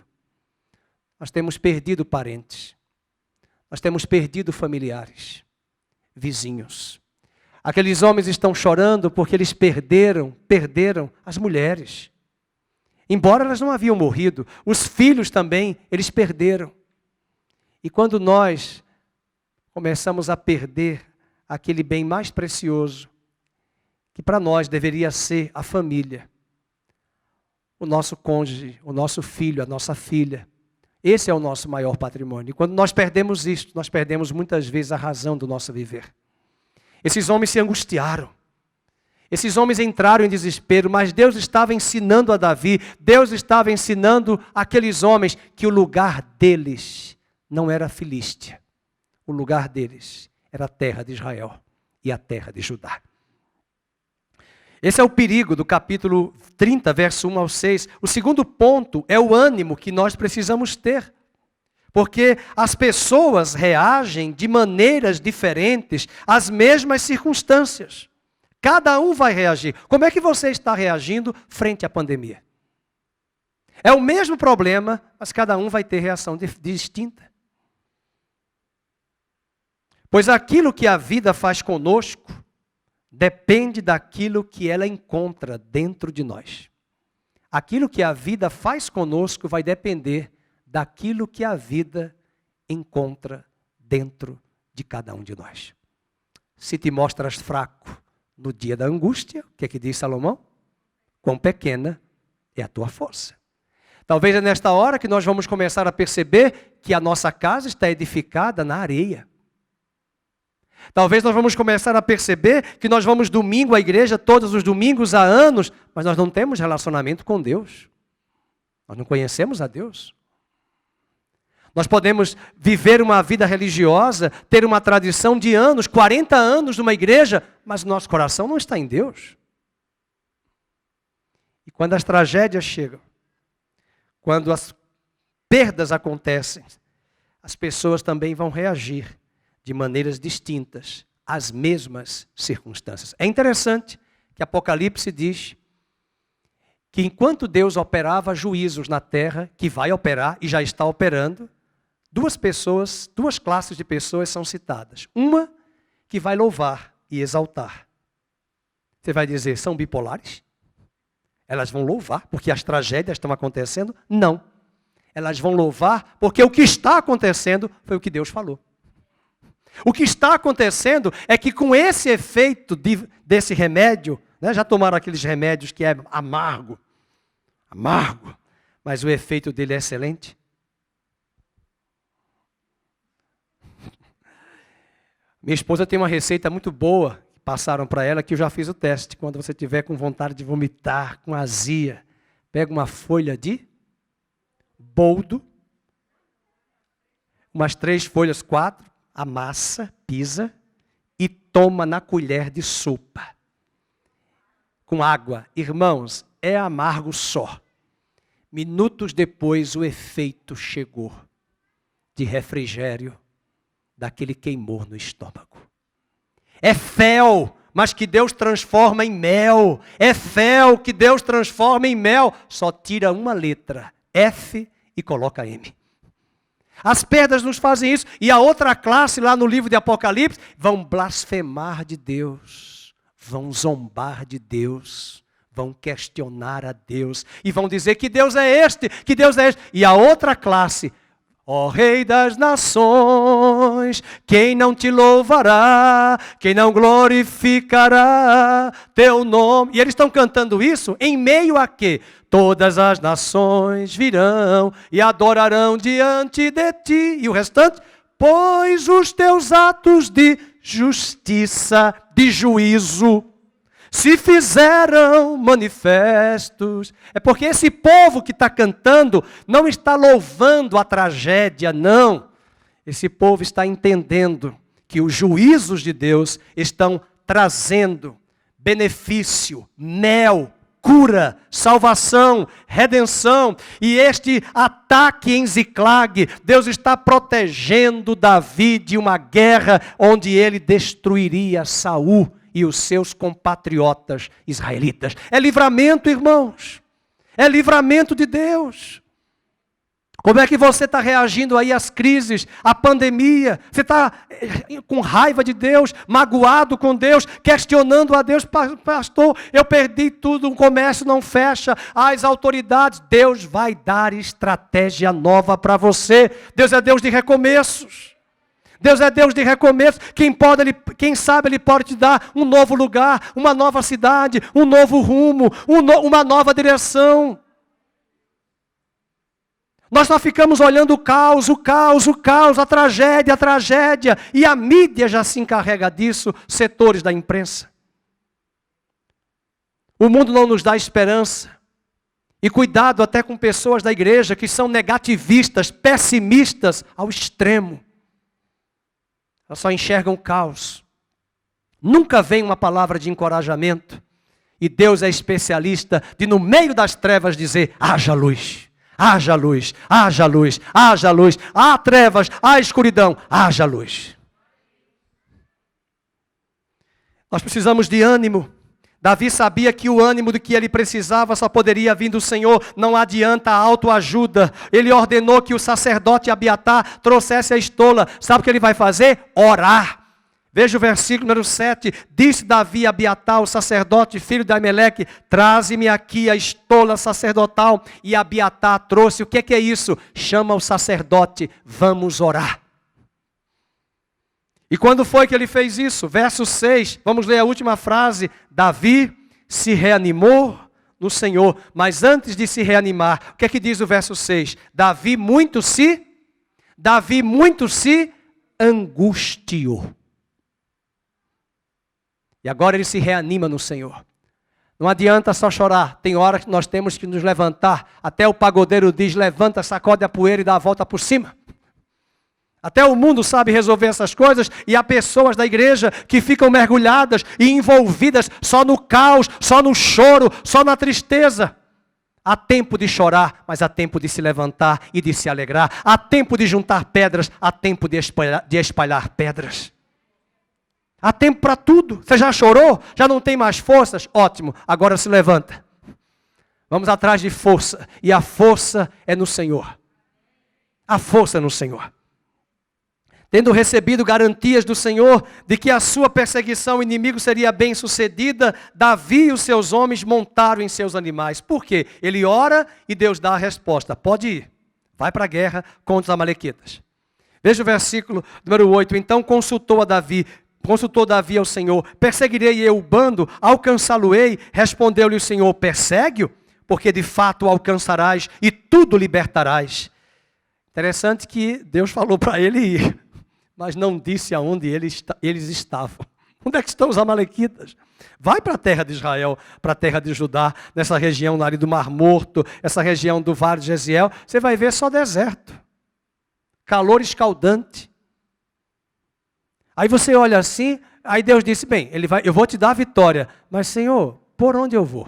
Nós temos perdido parentes. Nós temos perdido familiares, vizinhos. Aqueles homens estão chorando porque eles perderam as mulheres. Embora elas não haviam morrido, os filhos também, eles perderam. E quando nós começamos a perder aquele bem mais precioso, que para nós deveria ser a família, o nosso cônjuge, o nosso filho, a nossa filha, esse é o nosso maior patrimônio. E quando nós perdemos isto, nós perdemos muitas vezes a razão do nosso viver. Esses homens se angustiaram. Esses homens entraram em desespero, mas Deus estava ensinando a Davi, Deus estava ensinando aqueles homens que o lugar deles não era a Filístia. O lugar deles era a terra de Israel e a terra de Judá. Esse é o perigo do capítulo 30, verso 1 ao 6. O segundo ponto é o ânimo que nós precisamos ter. Porque as pessoas reagem de maneiras diferentes às mesmas circunstâncias. Cada um vai reagir. Como é que você está reagindo frente à pandemia? É o mesmo problema, mas cada um vai ter reação distinta. Pois aquilo que a vida faz conosco depende daquilo que ela encontra dentro de nós. Aquilo que a vida faz conosco vai depender daquilo que a vida encontra dentro de cada um de nós. Se te mostras fraco no dia da angústia, o que é que diz Salomão? Quão pequena é a tua força. Talvez é nesta hora que nós vamos começar a perceber que a nossa casa está edificada na areia. Talvez nós vamos começar a perceber que nós vamos domingo à igreja, todos os domingos há anos, mas nós não temos relacionamento com Deus. Nós não conhecemos a Deus. Nós podemos viver uma vida religiosa, ter uma tradição de anos, 40 anos numa igreja, mas nosso coração não está em Deus. E quando as tragédias chegam, quando as perdas acontecem, as pessoas também vão reagir de maneiras distintas às mesmas circunstâncias. É interessante que Apocalipse diz que enquanto Deus operava juízos na terra, que vai operar e já está operando, duas classes de pessoas são citadas. Uma que vai louvar e exaltar. Você vai dizer, são bipolares? Elas vão louvar porque as tragédias estão acontecendo? Não. Elas vão louvar porque o que está acontecendo foi o que Deus falou. O que está acontecendo é que com esse efeito desse remédio, né, já tomaram aqueles remédios que é amargo, mas o efeito dele é excelente. Minha esposa tem uma receita muito boa, que passaram para ela, que eu já fiz o teste. Quando você tiver com vontade de vomitar, com azia, pega uma folha de boldo, umas 3 folhas, 4, amassa, pisa e toma na colher de sopa. Com água. Irmãos, é amargo só. Minutos depois o efeito chegou de refrigério daquele queimor no estômago. É fel, mas que Deus transforma em mel. É fel que Deus transforma em mel. Só tira uma letra, F, e coloca M. As perdas nos fazem isso. E a outra classe, lá no livro de Apocalipse, vão blasfemar de Deus, vão zombar de Deus, vão questionar a Deus, e vão dizer que Deus é este, que Deus é este. E a outra classe, ó Rei das Nações, quem não te louvará, quem não glorificará teu nome. E eles estão cantando isso em meio a quê? Todas as nações virão e adorarão diante de ti. E o restante? Pois os teus atos de justiça, de juízo, se fizeram manifestos. É porque esse povo que está cantando não está louvando a tragédia, não. Esse povo está entendendo que os juízos de Deus estão trazendo benefício, mel, cura, salvação, redenção. E este ataque em Ziclag, Deus está protegendo Davi de uma guerra onde ele destruiria Saul e os seus compatriotas israelitas. É livramento, irmãos. É livramento de Deus. Como é que você está reagindo aí às crises, à pandemia? Você está com raiva de Deus, magoado com Deus, questionando a Deus, pastor, eu perdi tudo, o comércio não fecha, as autoridades. Deus vai dar estratégia nova para você. Deus é Deus de recomeços. Deus é Deus de recomeço. Quem sabe Ele pode te dar um novo lugar, uma nova cidade, um novo rumo, uma nova direção. Nós só ficamos olhando o caos, a tragédia, e a mídia já se encarrega disso, setores da imprensa. O mundo não nos dá esperança. E cuidado até com pessoas da igreja que são negativistas, pessimistas ao extremo. Elas só enxergam o caos. Nunca vem uma palavra de encorajamento. E Deus é especialista de, no meio das trevas, dizer: haja luz. Haja luz, haja luz, haja luz. Há trevas, há escuridão, haja luz. Nós precisamos de ânimo. Davi sabia que o ânimo do que ele precisava só poderia vir do Senhor. Não adianta a autoajuda. Ele ordenou que o sacerdote Abiatar trouxesse a estola. Sabe o que ele vai fazer? Orar. Veja o versículo número 7. Disse Davi a Abiatar, o sacerdote, filho de Ameleque: traze-me aqui a estola sacerdotal. E Abiatar trouxe. O que é isso? Chama o sacerdote, vamos orar. E quando foi que ele fez isso? Verso 6, vamos ler a última frase. Davi se reanimou no Senhor. Mas antes de se reanimar, o que é que diz o verso 6? Davi muito se angustiou. E agora ele se reanima no Senhor. Não adianta só chorar. Tem hora que nós temos que nos levantar. Até o pagodeiro diz: levanta, sacode a poeira e dá a volta por cima. Até o mundo sabe resolver essas coisas. E há pessoas da igreja que ficam mergulhadas e envolvidas só no caos, só no choro, só na tristeza. Há tempo de chorar, mas há tempo de se levantar e de se alegrar. Há tempo de juntar pedras, há tempo de espalhar pedras. Há tempo para tudo. Você já chorou? Já não tem mais forças? Ótimo, agora se levanta. Vamos atrás de força. E a força é no Senhor. A força é no Senhor. Tendo recebido garantias do Senhor de que a sua perseguição ao inimigo seria bem sucedida, Davi e os seus homens montaram em seus animais. Por quê? Ele ora e Deus dá a resposta. Pode ir. Vai para a guerra contra os amalequitas. Veja o versículo número 8. Então consultou Davi ao Senhor: perseguirei eu o bando, alcançá-lo-ei? Respondeu-lhe o Senhor: persegue-o, porque de fato o alcançarás e tudo libertarás. Interessante que Deus falou para ele ir, mas não disse aonde eles estavam. Onde é que estão os amalequitas? Vai para a terra de Israel, para a terra de Judá, nessa região ali do Mar Morto, essa região do Vale de Jeziel, você vai ver só deserto. Calor escaldante. Aí você olha assim, aí Deus disse: bem, eu vou te dar a vitória, mas Senhor, por onde eu vou?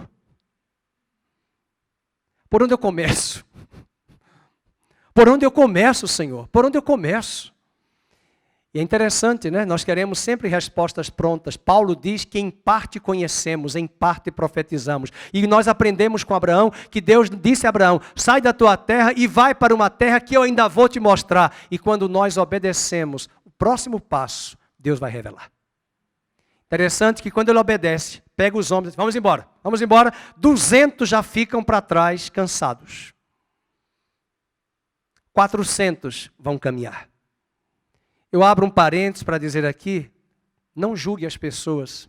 Por onde eu começo? Por onde eu começo, Senhor? Por onde eu começo? E é interessante, né? Nós queremos sempre respostas prontas. Paulo diz que em parte conhecemos, em parte profetizamos. E nós aprendemos com Abraão que Deus disse a Abraão: sai da tua terra e vai para uma terra que eu ainda vou te mostrar. E quando nós obedecemos, o próximo passo, Deus vai revelar. Interessante que quando ele obedece, pega os homens e diz: vamos embora. 200 já ficam para trás cansados. 400 vão caminhar. Eu abro um parênteses para dizer aqui: não julgue as pessoas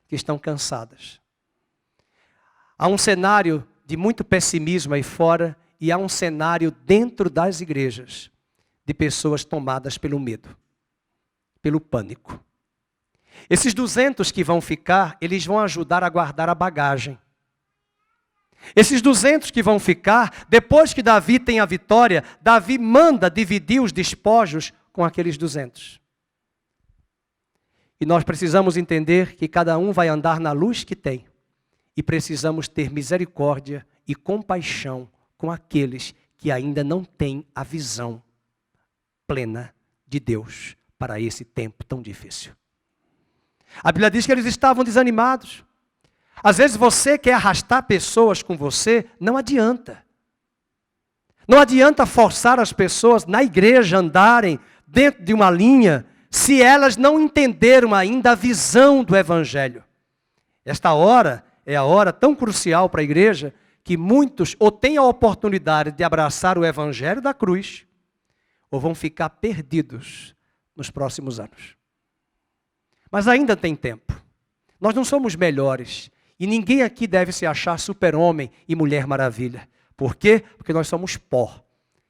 que estão cansadas. Há um cenário de muito pessimismo aí fora e há um cenário dentro das igrejas de pessoas tomadas pelo medo, pelo pânico. Esses 200 que vão ficar, eles vão ajudar a guardar a bagagem. Esses 200 que vão ficar, depois que Davi tem a vitória, Davi manda dividir os despojos com aqueles 200. E nós precisamos entender que cada um vai andar na luz que tem. E precisamos ter misericórdia e compaixão com aqueles que ainda não têm a visão plena de Deus para esse tempo tão difícil. A Bíblia diz que eles estavam desanimados. Às vezes você quer arrastar pessoas com você, não adianta. Não adianta forçar as pessoas na igreja andarem dentro de uma linha se elas não entenderam ainda a visão do Evangelho. Esta hora é a hora tão crucial para a igreja que muitos ou têm a oportunidade de abraçar o Evangelho da cruz ou vão ficar perdidos nos próximos anos. Mas ainda tem tempo. Nós não somos melhores e ninguém aqui deve se achar super-homem e mulher maravilha. Por quê? Porque nós somos pó.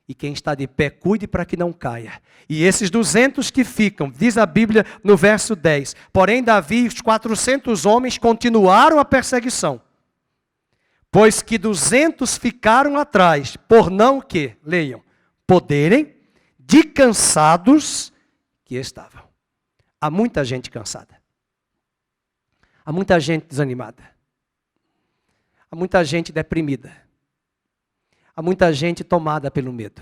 E quem está de pé, cuide para que não caia. E esses 200 que ficam, diz a Bíblia no verso 10, porém Davi e os 400 homens continuaram a perseguição, pois que 200 ficaram atrás, por não que, leiam, poderem, de cansados que estavam. Há muita gente cansada. Há muita gente desanimada. Há muita gente deprimida. Há muita gente tomada pelo medo.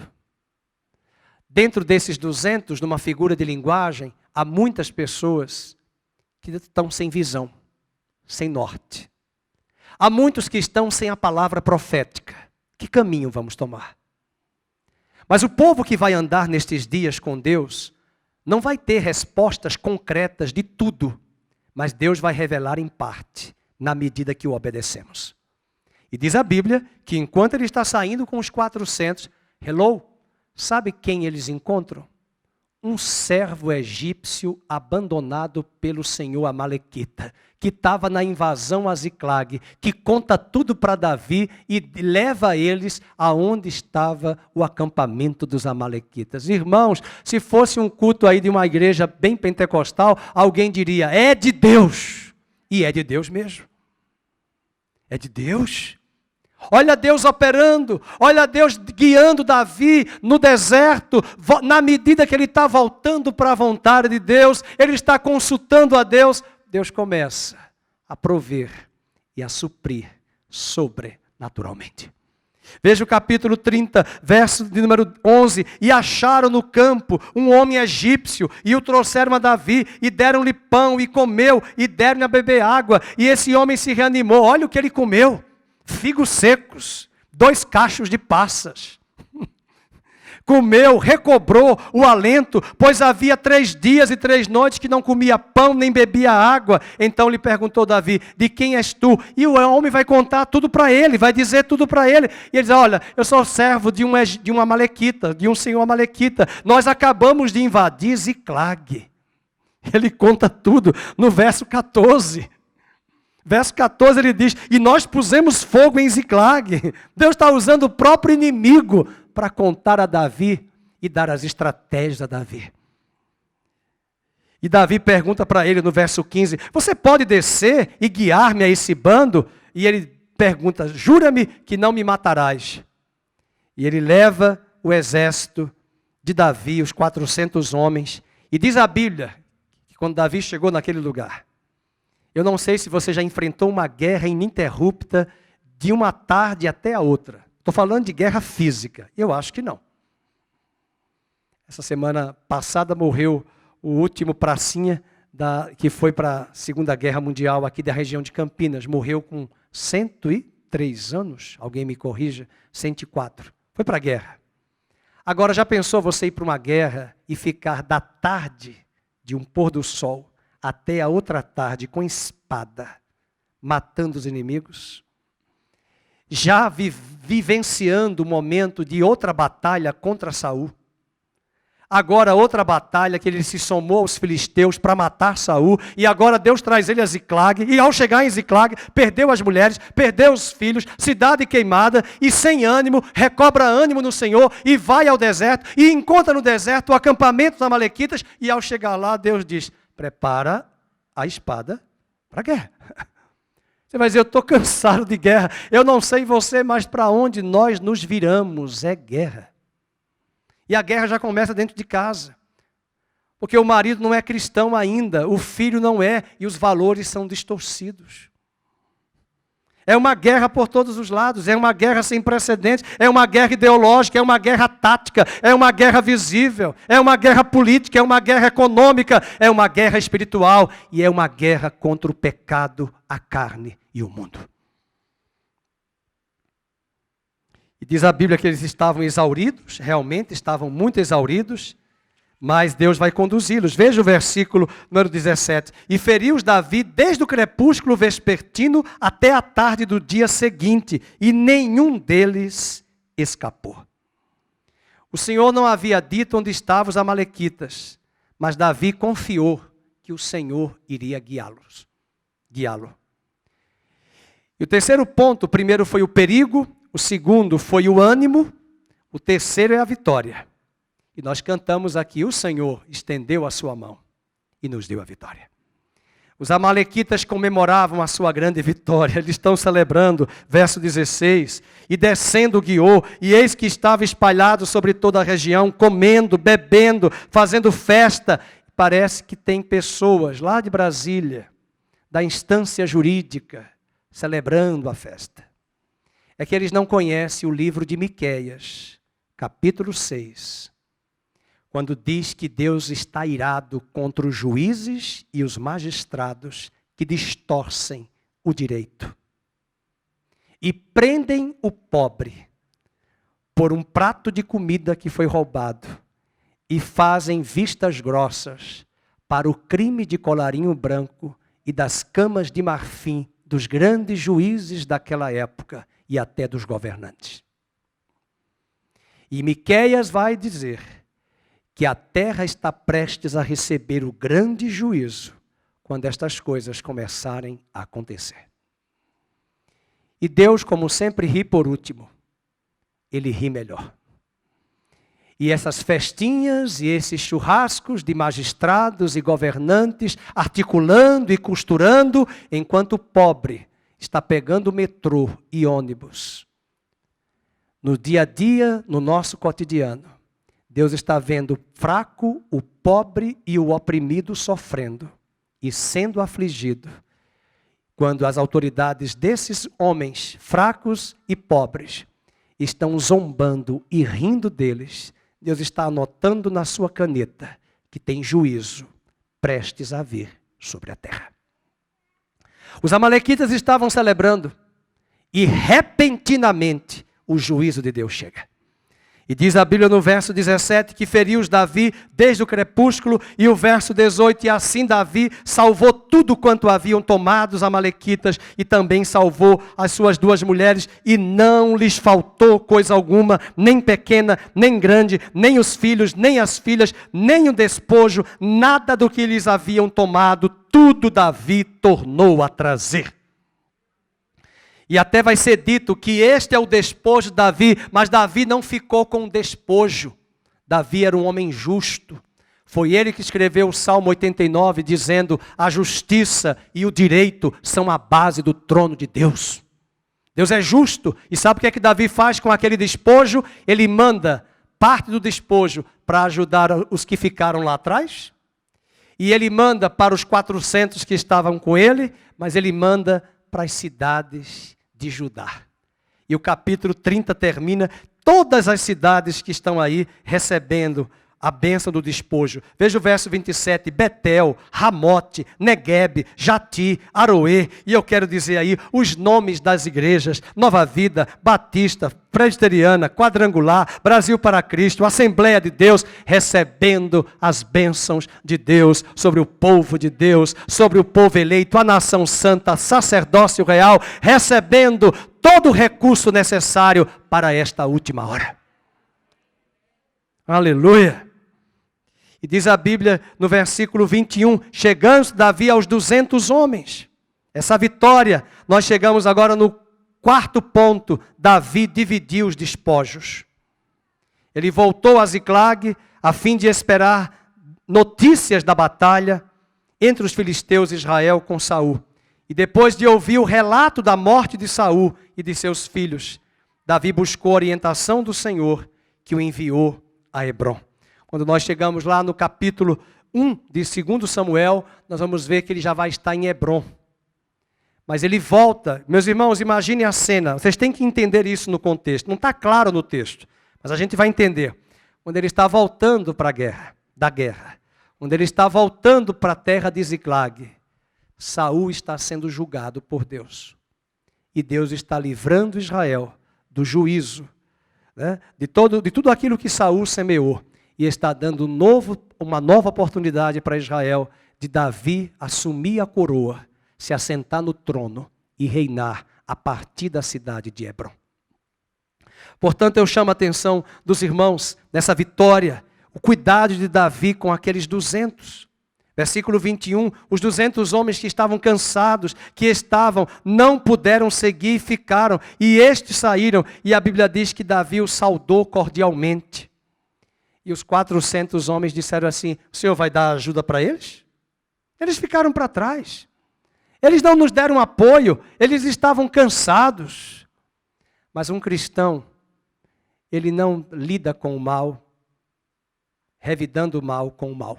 Dentro desses 200, numa figura de linguagem, há muitas pessoas que estão sem visão, sem norte. Há muitos que estão sem a palavra profética. Que caminho vamos tomar? Mas o povo que vai andar nestes dias com Deus não vai ter respostas concretas de tudo, mas Deus vai revelar em parte, na medida que o obedecemos. E diz a Bíblia que enquanto ele está saindo com os 400, sabe quem eles encontram? Um servo egípcio abandonado pelo senhor Amalequita, que estava na invasão a Ziclag, que conta tudo para Davi e leva eles aonde estava o acampamento dos Amalequitas. Irmãos, se fosse um culto aí de uma igreja bem pentecostal, alguém diria, é de Deus. E é de Deus mesmo. É de Deus. Olha Deus operando, olha Deus guiando Davi no deserto, na medida que ele está voltando para a vontade de Deus, ele está consultando a Deus, Deus começa a prover e a suprir sobrenaturalmente. Veja o capítulo 30, verso de número 11. E acharam no campo um homem egípcio, e o trouxeram a Davi, e deram-lhe pão, e comeu, e deram-lhe a beber água, e esse homem se reanimou. Olha o que ele comeu. Figos secos, 2 cachos de passas. Comeu, recobrou o alento, pois havia 3 dias e 3 noites que não comia pão nem bebia água. Então lhe perguntou Davi, de quem és tu? E o homem vai contar tudo para ele, vai dizer tudo para ele. E ele diz, olha, eu sou servo de um amalequita, de um senhor amalequita. Nós acabamos de invadir Ziclag. Ele conta tudo no verso 14. Verso 14 ele diz, e nós pusemos fogo em Ziclag. Deus está usando o próprio inimigo para contar a Davi e dar as estratégias a Davi. E Davi pergunta para ele no verso 15, você pode descer e guiar-me a esse bando? E ele pergunta, jura-me que não me matarás. E ele leva o exército de Davi, os 400 homens, e diz a Bíblia, que quando Davi chegou naquele lugar, eu não sei se você já enfrentou uma guerra ininterrupta de uma tarde até a outra. Estou falando de guerra física. Eu acho que não. Essa semana passada morreu o último pracinha que foi para a Segunda Guerra Mundial aqui da região de Campinas. Morreu com 103 anos. Alguém me corrija. 104. Foi para a guerra. Agora, já pensou você ir para uma guerra e ficar da tarde de um pôr do sol até a outra tarde com espada, matando os inimigos? Já vivenciando o momento de outra batalha contra Saul. Agora outra batalha que ele se somou aos filisteus para matar Saul. E agora Deus traz ele a Ziclag. E ao chegar em Ziclag, perdeu as mulheres, perdeu os filhos, cidade queimada. E sem ânimo, recobra ânimo no Senhor e vai ao deserto. E encontra no deserto o acampamento dos amalequitas. E ao chegar lá, Deus diz, prepara a espada para a guerra. Você vai dizer, eu estou cansado de guerra. Eu não sei você, mas para onde nós nos viramos é guerra. E a guerra já começa dentro de casa. Porque o marido não é cristão ainda, o filho não é, e os valores são distorcidos. É uma guerra por todos os lados, é uma guerra sem precedentes, é uma guerra ideológica, é uma guerra tática, é uma guerra visível, é uma guerra política, é uma guerra econômica, é uma guerra espiritual e é uma guerra contra o pecado, a carne e o mundo. E diz a Bíblia que eles estavam exauridos, realmente estavam muito exauridos, mas Deus vai conduzi-los. Veja o versículo número 17. E feriu-os Davi desde o crepúsculo vespertino até a tarde do dia seguinte, e nenhum deles escapou. O Senhor não havia dito onde estavam os amalequitas, mas Davi confiou que o Senhor iria guiá-lo. E o terceiro ponto, o primeiro foi o perigo, o segundo foi o ânimo, o terceiro é a vitória. E nós cantamos aqui, o Senhor estendeu a sua mão e nos deu a vitória. Os amalequitas comemoravam a sua grande vitória, eles estão celebrando, verso 16, e descendo guiou, e eis que estava espalhado sobre toda a região, comendo, bebendo, fazendo festa. Parece que tem pessoas lá de Brasília, da instância jurídica, celebrando a festa. É que eles não conhecem o livro de Miqueias, capítulo 6, quando diz que Deus está irado contra os juízes e os magistrados que distorcem o direito e prendem o pobre por um prato de comida que foi roubado e fazem vistas grossas para o crime de colarinho branco e das camas de marfim dos grandes juízes daquela época e até dos governantes. E Miqueias vai dizer que a terra está prestes a receber o grande juízo quando estas coisas começarem a acontecer. E Deus, como sempre, ri por último. Ele ri melhor. E essas festinhas e esses churrascos de magistrados e governantes articulando e costurando, enquanto o pobre está pegando metrô e ônibus. No dia a dia, no nosso cotidiano, Deus está vendo o fraco, o pobre e o oprimido sofrendo e sendo afligido. Quando as autoridades desses homens fracos e pobres estão zombando e rindo deles, Deus está anotando na sua caneta que tem juízo prestes a vir sobre a terra. Os amalequitas estavam celebrando e repentinamente o juízo de Deus chega. E diz a Bíblia no verso 17 que feriu-os Davi desde o crepúsculo, e o verso 18, e assim Davi salvou tudo quanto haviam tomado os amalequitas, e também salvou as suas duas mulheres, e não lhes faltou coisa alguma, nem pequena, nem grande, nem os filhos, nem as filhas, nem o despojo, nada do que lhes haviam tomado, tudo Davi tornou a trazer. E até vai ser dito que este é o despojo de Davi, mas Davi não ficou com o despojo. Davi era um homem justo. Foi ele que escreveu o Salmo 89, dizendo: a justiça e o direito são a base do trono de Deus. Deus é justo. E sabe o que é que Davi faz com aquele despojo? Ele manda parte do despojo para ajudar os que ficaram lá atrás. E ele manda para os 400 que estavam com ele, mas ele manda para as cidades de Judá. E o capítulo 30 termina, todas as cidades que estão aí recebendo a bênção do despojo. Veja o verso 27, Betel, Ramote, Neguebe, Jati, Aroê, e eu quero dizer aí os nomes das igrejas: Nova Vida, Batista, Presbiteriana, Quadrangular, Brasil para Cristo, Assembleia de Deus, recebendo as bênçãos de Deus sobre o povo de Deus, sobre o povo eleito, a nação santa, sacerdócio real, recebendo todo o recurso necessário para esta última hora. Aleluia! E diz a Bíblia no versículo 21, chegando Davi aos 200 homens. Essa vitória, nós chegamos agora no quarto ponto. Davi dividiu os despojos. Ele voltou a Ziclag a fim de esperar notícias da batalha entre os filisteus e Israel com Saul. E depois de ouvir o relato da morte de Saul e de seus filhos, Davi buscou a orientação do Senhor, que o enviou a Hebrom. Quando nós chegamos lá no capítulo 1 de 2 Samuel, nós vamos ver que ele já vai estar em Hebrom. Mas ele volta. Meus irmãos, imaginem a cena. Vocês têm que entender isso no contexto. Não está claro no texto, mas a gente vai entender. Quando ele está voltando para a guerra, quando ele está voltando para a terra de Ziclag, Saul está sendo julgado por Deus. E Deus está livrando Israel do juízo né, de tudo aquilo que Saul semeou. E está dando uma nova oportunidade para Israel de Davi assumir a coroa, se assentar no trono e reinar a partir da cidade de Hebrom. Portanto, eu chamo a atenção dos irmãos nessa vitória, o cuidado de Davi com aqueles 200. Versículo 21, os 200 homens que estavam cansados, não puderam seguir e ficaram, e estes saíram, e a Bíblia diz que Davi os saudou cordialmente. E os 400 homens disseram assim: o Senhor vai dar ajuda para eles? Eles ficaram para trás. Eles não nos deram apoio, eles estavam cansados. Mas um cristão, ele não lida com o mal, revidando o mal com o mal.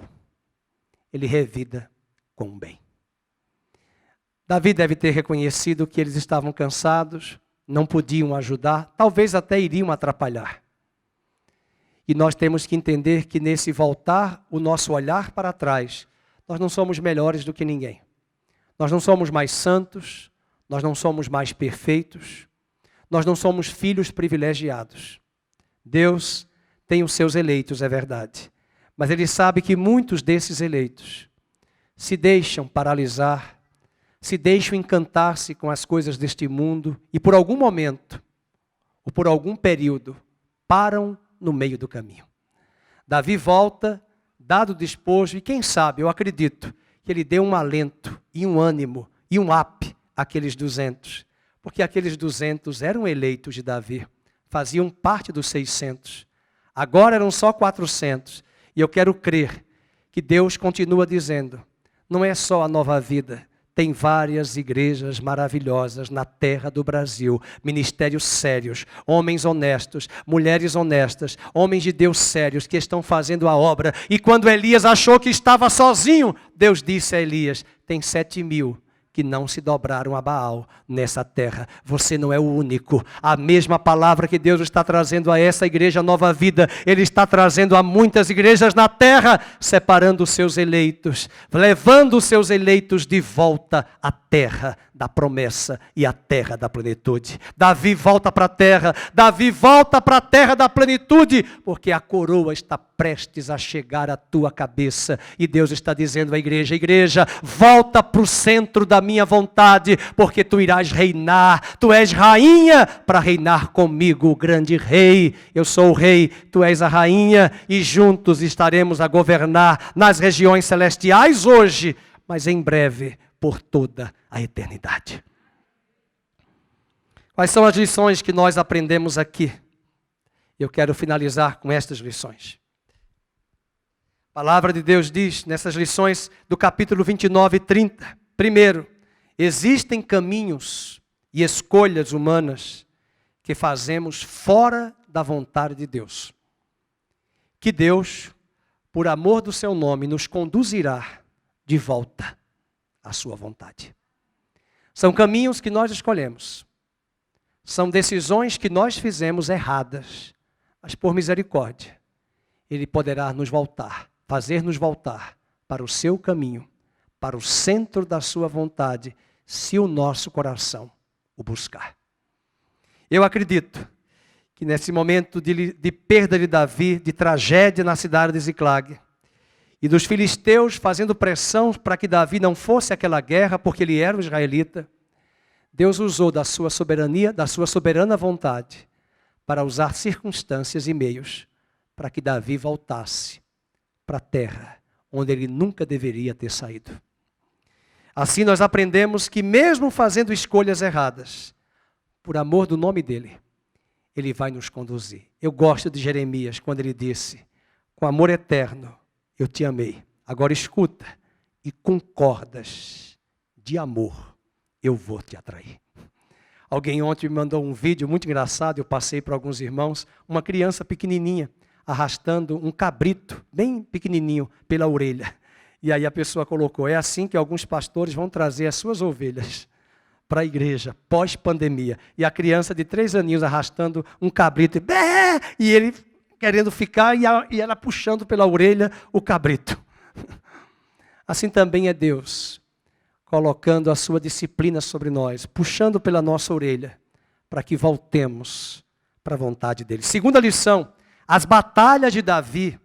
Ele revida com o bem. Davi deve ter reconhecido que eles estavam cansados, não podiam ajudar, talvez até iriam atrapalhar. E nós temos que entender que nesse voltar o nosso olhar para trás, nós não somos melhores do que ninguém. Nós não somos mais santos, nós não somos mais perfeitos, nós não somos filhos privilegiados. Deus tem os seus eleitos, é verdade. Mas Ele sabe que muitos desses eleitos se deixam paralisar, se deixam encantar-se com as coisas deste mundo e por algum momento, ou por algum período, param no meio do caminho. Davi volta, dado o despojo, e quem sabe, eu acredito, que ele deu um alento e um ânimo e um up àqueles 200. Porque aqueles 200 eram eleitos de Davi, faziam parte dos 600. Agora eram só 400. E eu quero crer que Deus continua dizendo, não é só a Nova Vida, tem várias igrejas maravilhosas na terra do Brasil, ministérios sérios, homens honestos, mulheres honestas, homens de Deus sérios que estão fazendo a obra. E quando Elias achou que estava sozinho, Deus disse a Elias, tem 7.000 que não se dobraram a Baal nessa terra. Você não é o único. A mesma palavra que Deus está trazendo a essa igreja Nova Vida, Ele está trazendo a muitas igrejas na terra, separando os seus eleitos, levando os seus eleitos de volta à terra da promessa e à terra da plenitude. Davi volta para a terra, Davi volta para a terra da plenitude, porque a coroa está prestes a chegar à tua cabeça. E Deus está dizendo à igreja, igreja, volta para o centro da minha vontade, porque tu irás reinar, tu és rainha para reinar comigo, o grande rei. Eu sou o rei, tu és a rainha, e juntos estaremos a governar nas regiões celestiais hoje, mas em breve, por toda a eternidade. Quais são as lições que nós aprendemos aqui? Eu quero finalizar com estas lições. A palavra de Deus diz, nessas lições do capítulo 29 e 30, primeiro, existem caminhos e escolhas humanas que fazemos fora da vontade de Deus. Que Deus, por amor do seu nome, nos conduzirá de volta à sua vontade. São caminhos que nós escolhemos. São decisões que nós fizemos erradas. Mas por misericórdia, Ele poderá nos voltar, fazer-nos voltar para o seu caminho, para o centro da sua vontade, se o nosso coração o buscar. Eu acredito que nesse momento de perda de Davi, de tragédia na cidade de Ziclag, e dos filisteus fazendo pressão para que Davi não fosse àquela guerra, porque ele era um israelita, Deus usou da sua soberania, da sua soberana vontade, para usar circunstâncias e meios, para que Davi voltasse para a terra, onde ele nunca deveria ter saído. Assim nós aprendemos que mesmo fazendo escolhas erradas, por amor do nome dele, Ele vai nos conduzir. Eu gosto de Jeremias, quando ele disse, com amor eterno, eu te amei. Agora escuta, e com cordas de amor eu vou te atrair. Alguém ontem me mandou um vídeo muito engraçado, eu passei para alguns irmãos, uma criança pequenininha, arrastando um cabrito, bem pequenininho, pela orelha. E aí a pessoa colocou, é assim que alguns pastores vão trazer as suas ovelhas para a igreja, pós-pandemia. E a criança de 3 aninhos arrastando um cabrito, e ele querendo ficar, e ela puxando pela orelha o cabrito. Assim também é Deus, colocando a sua disciplina sobre nós, puxando pela nossa orelha, para que voltemos para a vontade dele. Segunda lição, as batalhas de Davi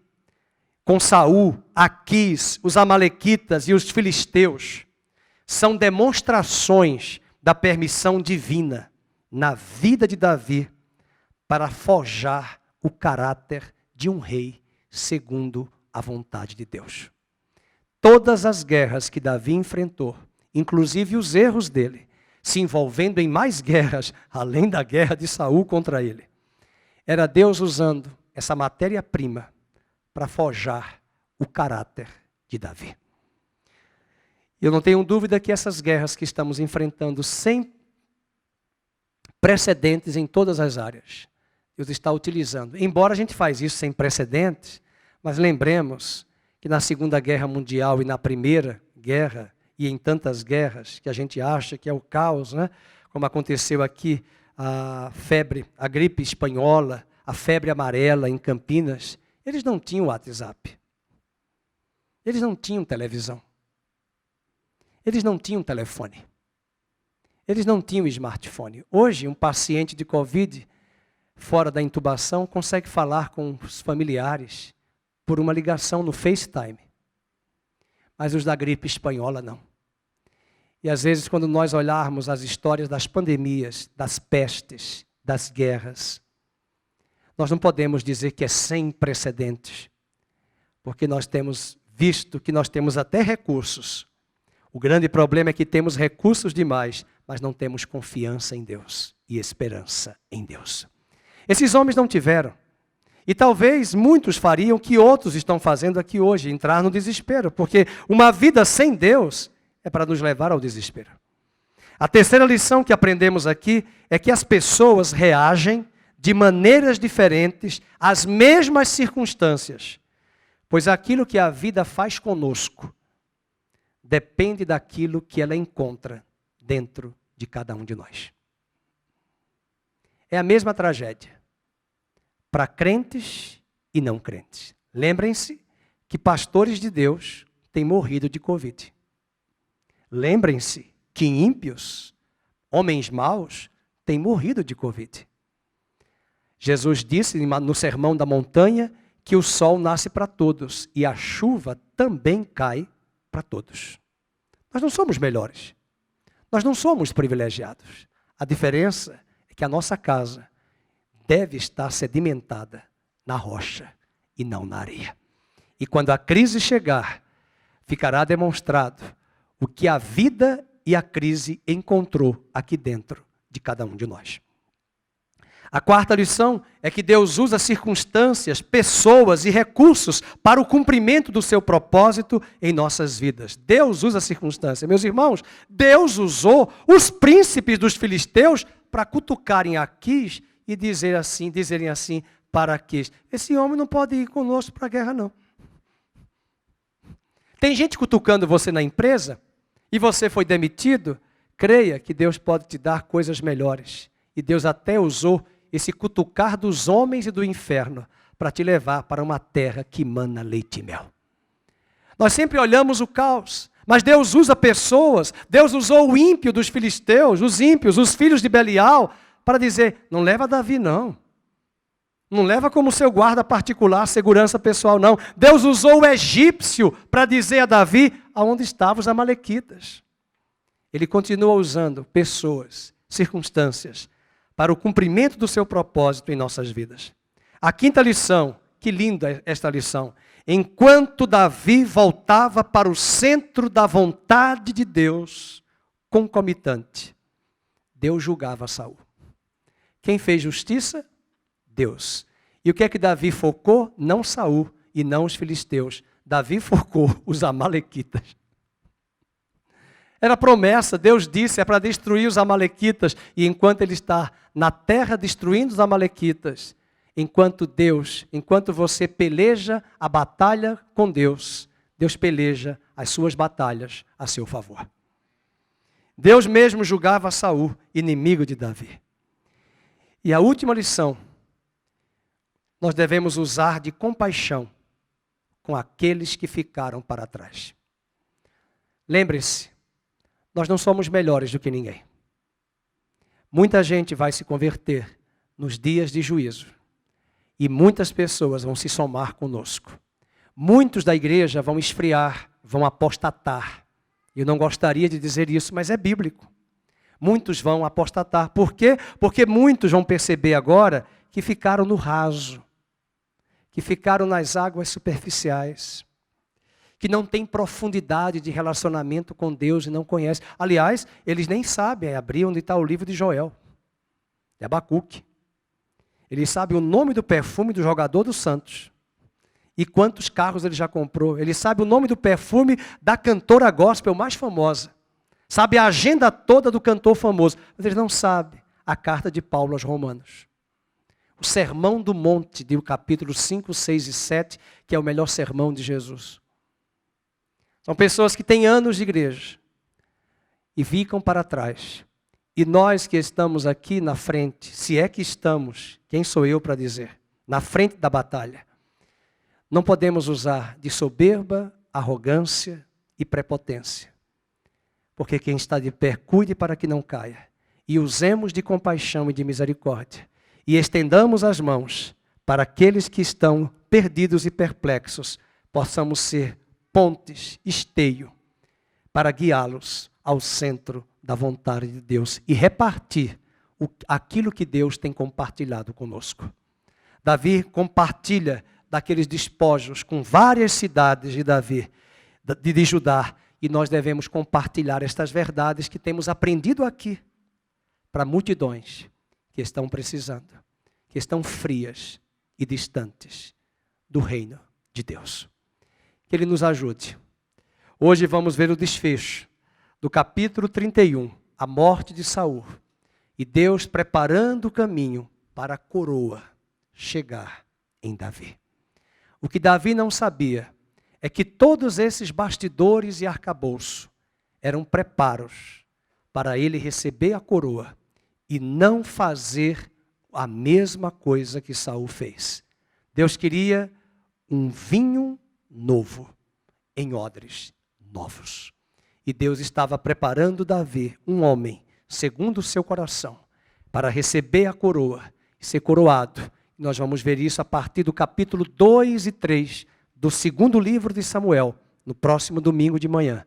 com Saul, Aquis, os amalequitas e os filisteus são demonstrações da permissão divina na vida de Davi para forjar o caráter de um rei segundo a vontade de Deus. Todas as guerras que Davi enfrentou, inclusive os erros dele, se envolvendo em mais guerras, além da guerra de Saul contra ele, era Deus usando essa matéria-prima para forjar o caráter de Davi. Eu não tenho dúvida que essas guerras que estamos enfrentando sem precedentes em todas as áreas, Deus está utilizando. Embora a gente faz isso sem precedentes, mas lembremos que na Segunda Guerra Mundial e na Primeira Guerra, e em tantas guerras que a gente acha que é o caos, né? Como aconteceu aqui, a febre, a gripe espanhola, a febre amarela em Campinas, eles não tinham WhatsApp. Eles não tinham televisão. Eles não tinham telefone. Eles não tinham smartphone. Hoje, um paciente de Covid, fora da intubação, consegue falar com os familiares por uma ligação no FaceTime. Mas os da gripe espanhola não. E às vezes, quando nós olharmos as histórias das pandemias, das pestes, das guerras, nós não podemos dizer que é sem precedentes, porque nós temos visto que nós temos até recursos. O grande problema é que temos recursos demais, mas não temos confiança em Deus e esperança em Deus. Esses homens não tiveram. E talvez muitos fariam o que outros estão fazendo aqui hoje, entrar no desespero, porque uma vida sem Deus é para nos levar ao desespero. A terceira lição que aprendemos aqui é que as pessoas reagem de maneiras diferentes às mesmas circunstâncias, pois aquilo que a vida faz conosco depende daquilo que ela encontra dentro de cada um de nós. É a mesma tragédia para crentes e não crentes. Lembrem-se que pastores de Deus têm morrido de Covid. Lembrem-se que ímpios, homens maus, têm morrido de Covid. Jesus disse no Sermão da Montanha que o sol nasce para todos e a chuva também cai para todos. Nós não somos melhores. Nós não somos privilegiados. A diferença é que a nossa casa deve estar sedimentada na rocha e não na areia. E quando a crise chegar, ficará demonstrado o que a vida e a crise encontrou aqui dentro de cada um de nós. A quarta lição é que Deus usa circunstâncias, pessoas e recursos para o cumprimento do seu propósito em nossas vidas. Deus usa circunstâncias. Meus irmãos, Deus usou os príncipes dos filisteus para cutucarem Aquis e dizerem assim para Aquis: esse homem não pode ir conosco para a guerra, não. Tem gente cutucando você na empresa e você foi demitido? Creia que Deus pode te dar coisas melhores. E Deus até usou esse cutucar dos homens e do inferno para te levar para uma terra que mana leite e mel. Nós sempre olhamos o caos, mas Deus usa pessoas. Deus usou o ímpio dos filisteus, os ímpios, os filhos de Belial, para dizer: não leva Davi, não. Não leva como seu guarda particular, segurança pessoal, não. Deus usou o egípcio para dizer a Davi aonde estavam os amalequitas. Ele continua usando pessoas, circunstâncias, para o cumprimento do seu propósito em nossas vidas. A quinta lição, que linda esta lição. Enquanto Davi voltava para o centro da vontade de Deus, concomitante, Deus julgava Saul. Quem fez justiça? Deus. E o que é que Davi focou? Não Saul e não os filisteus. Davi focou os amalequitas. Era promessa, Deus disse, é para destruir os amalequitas. E enquanto ele está na terra destruindo os amalequitas, enquanto você peleja a batalha com Deus, Deus peleja as suas batalhas a seu favor. Deus mesmo julgava Saul, inimigo de Davi. E a última lição, nós devemos usar de compaixão com aqueles que ficaram para trás. Lembre-se, nós não somos melhores do que ninguém. Muita gente vai se converter nos dias de juízo. E muitas pessoas vão se somar conosco. Muitos da igreja vão esfriar, vão apostatar. Eu não gostaria de dizer isso, mas é bíblico. Muitos vão apostatar. Por quê? Porque muitos vão perceber agora que ficaram no raso, que ficaram nas águas superficiais, que não têm profundidade de relacionamento com Deus e não conhecem. Aliás, eles nem sabem abrir onde está o livro de Joel, de Abacuque. Eles sabem o nome do perfume do jogador do Santos e quantos carros ele já comprou. Ele sabe o nome do perfume da cantora gospel mais famosa. Sabe a agenda toda do cantor famoso. Mas eles não sabem a carta de Paulo aos Romanos. O Sermão do Monte, do capítulo 5, 6 e 7, que é o melhor sermão de Jesus. São pessoas que têm anos de igreja e ficam para trás. E nós que estamos aqui na frente, se é que estamos, quem sou eu para dizer? Na frente da batalha. Não podemos usar de soberba, arrogância e prepotência. Porque quem está de pé, cuide para que não caia. E usemos de compaixão e de misericórdia. E estendamos as mãos para aqueles que estão perdidos e perplexos, possamos ser pontes, esteio, para guiá-los ao centro da vontade de Deus e repartir aquilo que Deus tem compartilhado conosco. Davi compartilha daqueles despojos com várias cidades de Davi, de Judá, e nós devemos compartilhar estas verdades que temos aprendido aqui para multidões que estão precisando, que estão frias e distantes do reino de Deus. Que Ele nos ajude. Hoje vamos ver o desfecho do capítulo 31, a morte de Saul, e Deus preparando o caminho para a coroa chegar em Davi. O que Davi não sabia é que todos esses bastidores e arcabouço eram preparos para ele receber a coroa e não fazer a mesma coisa que Saul fez. Deus queria um vinho novo em odres novos. E Deus estava preparando Davi, um homem, segundo o seu coração, para receber a coroa e ser coroado. Nós vamos ver isso a partir do capítulo 2 e 3 do segundo livro de Samuel, no próximo domingo de manhã.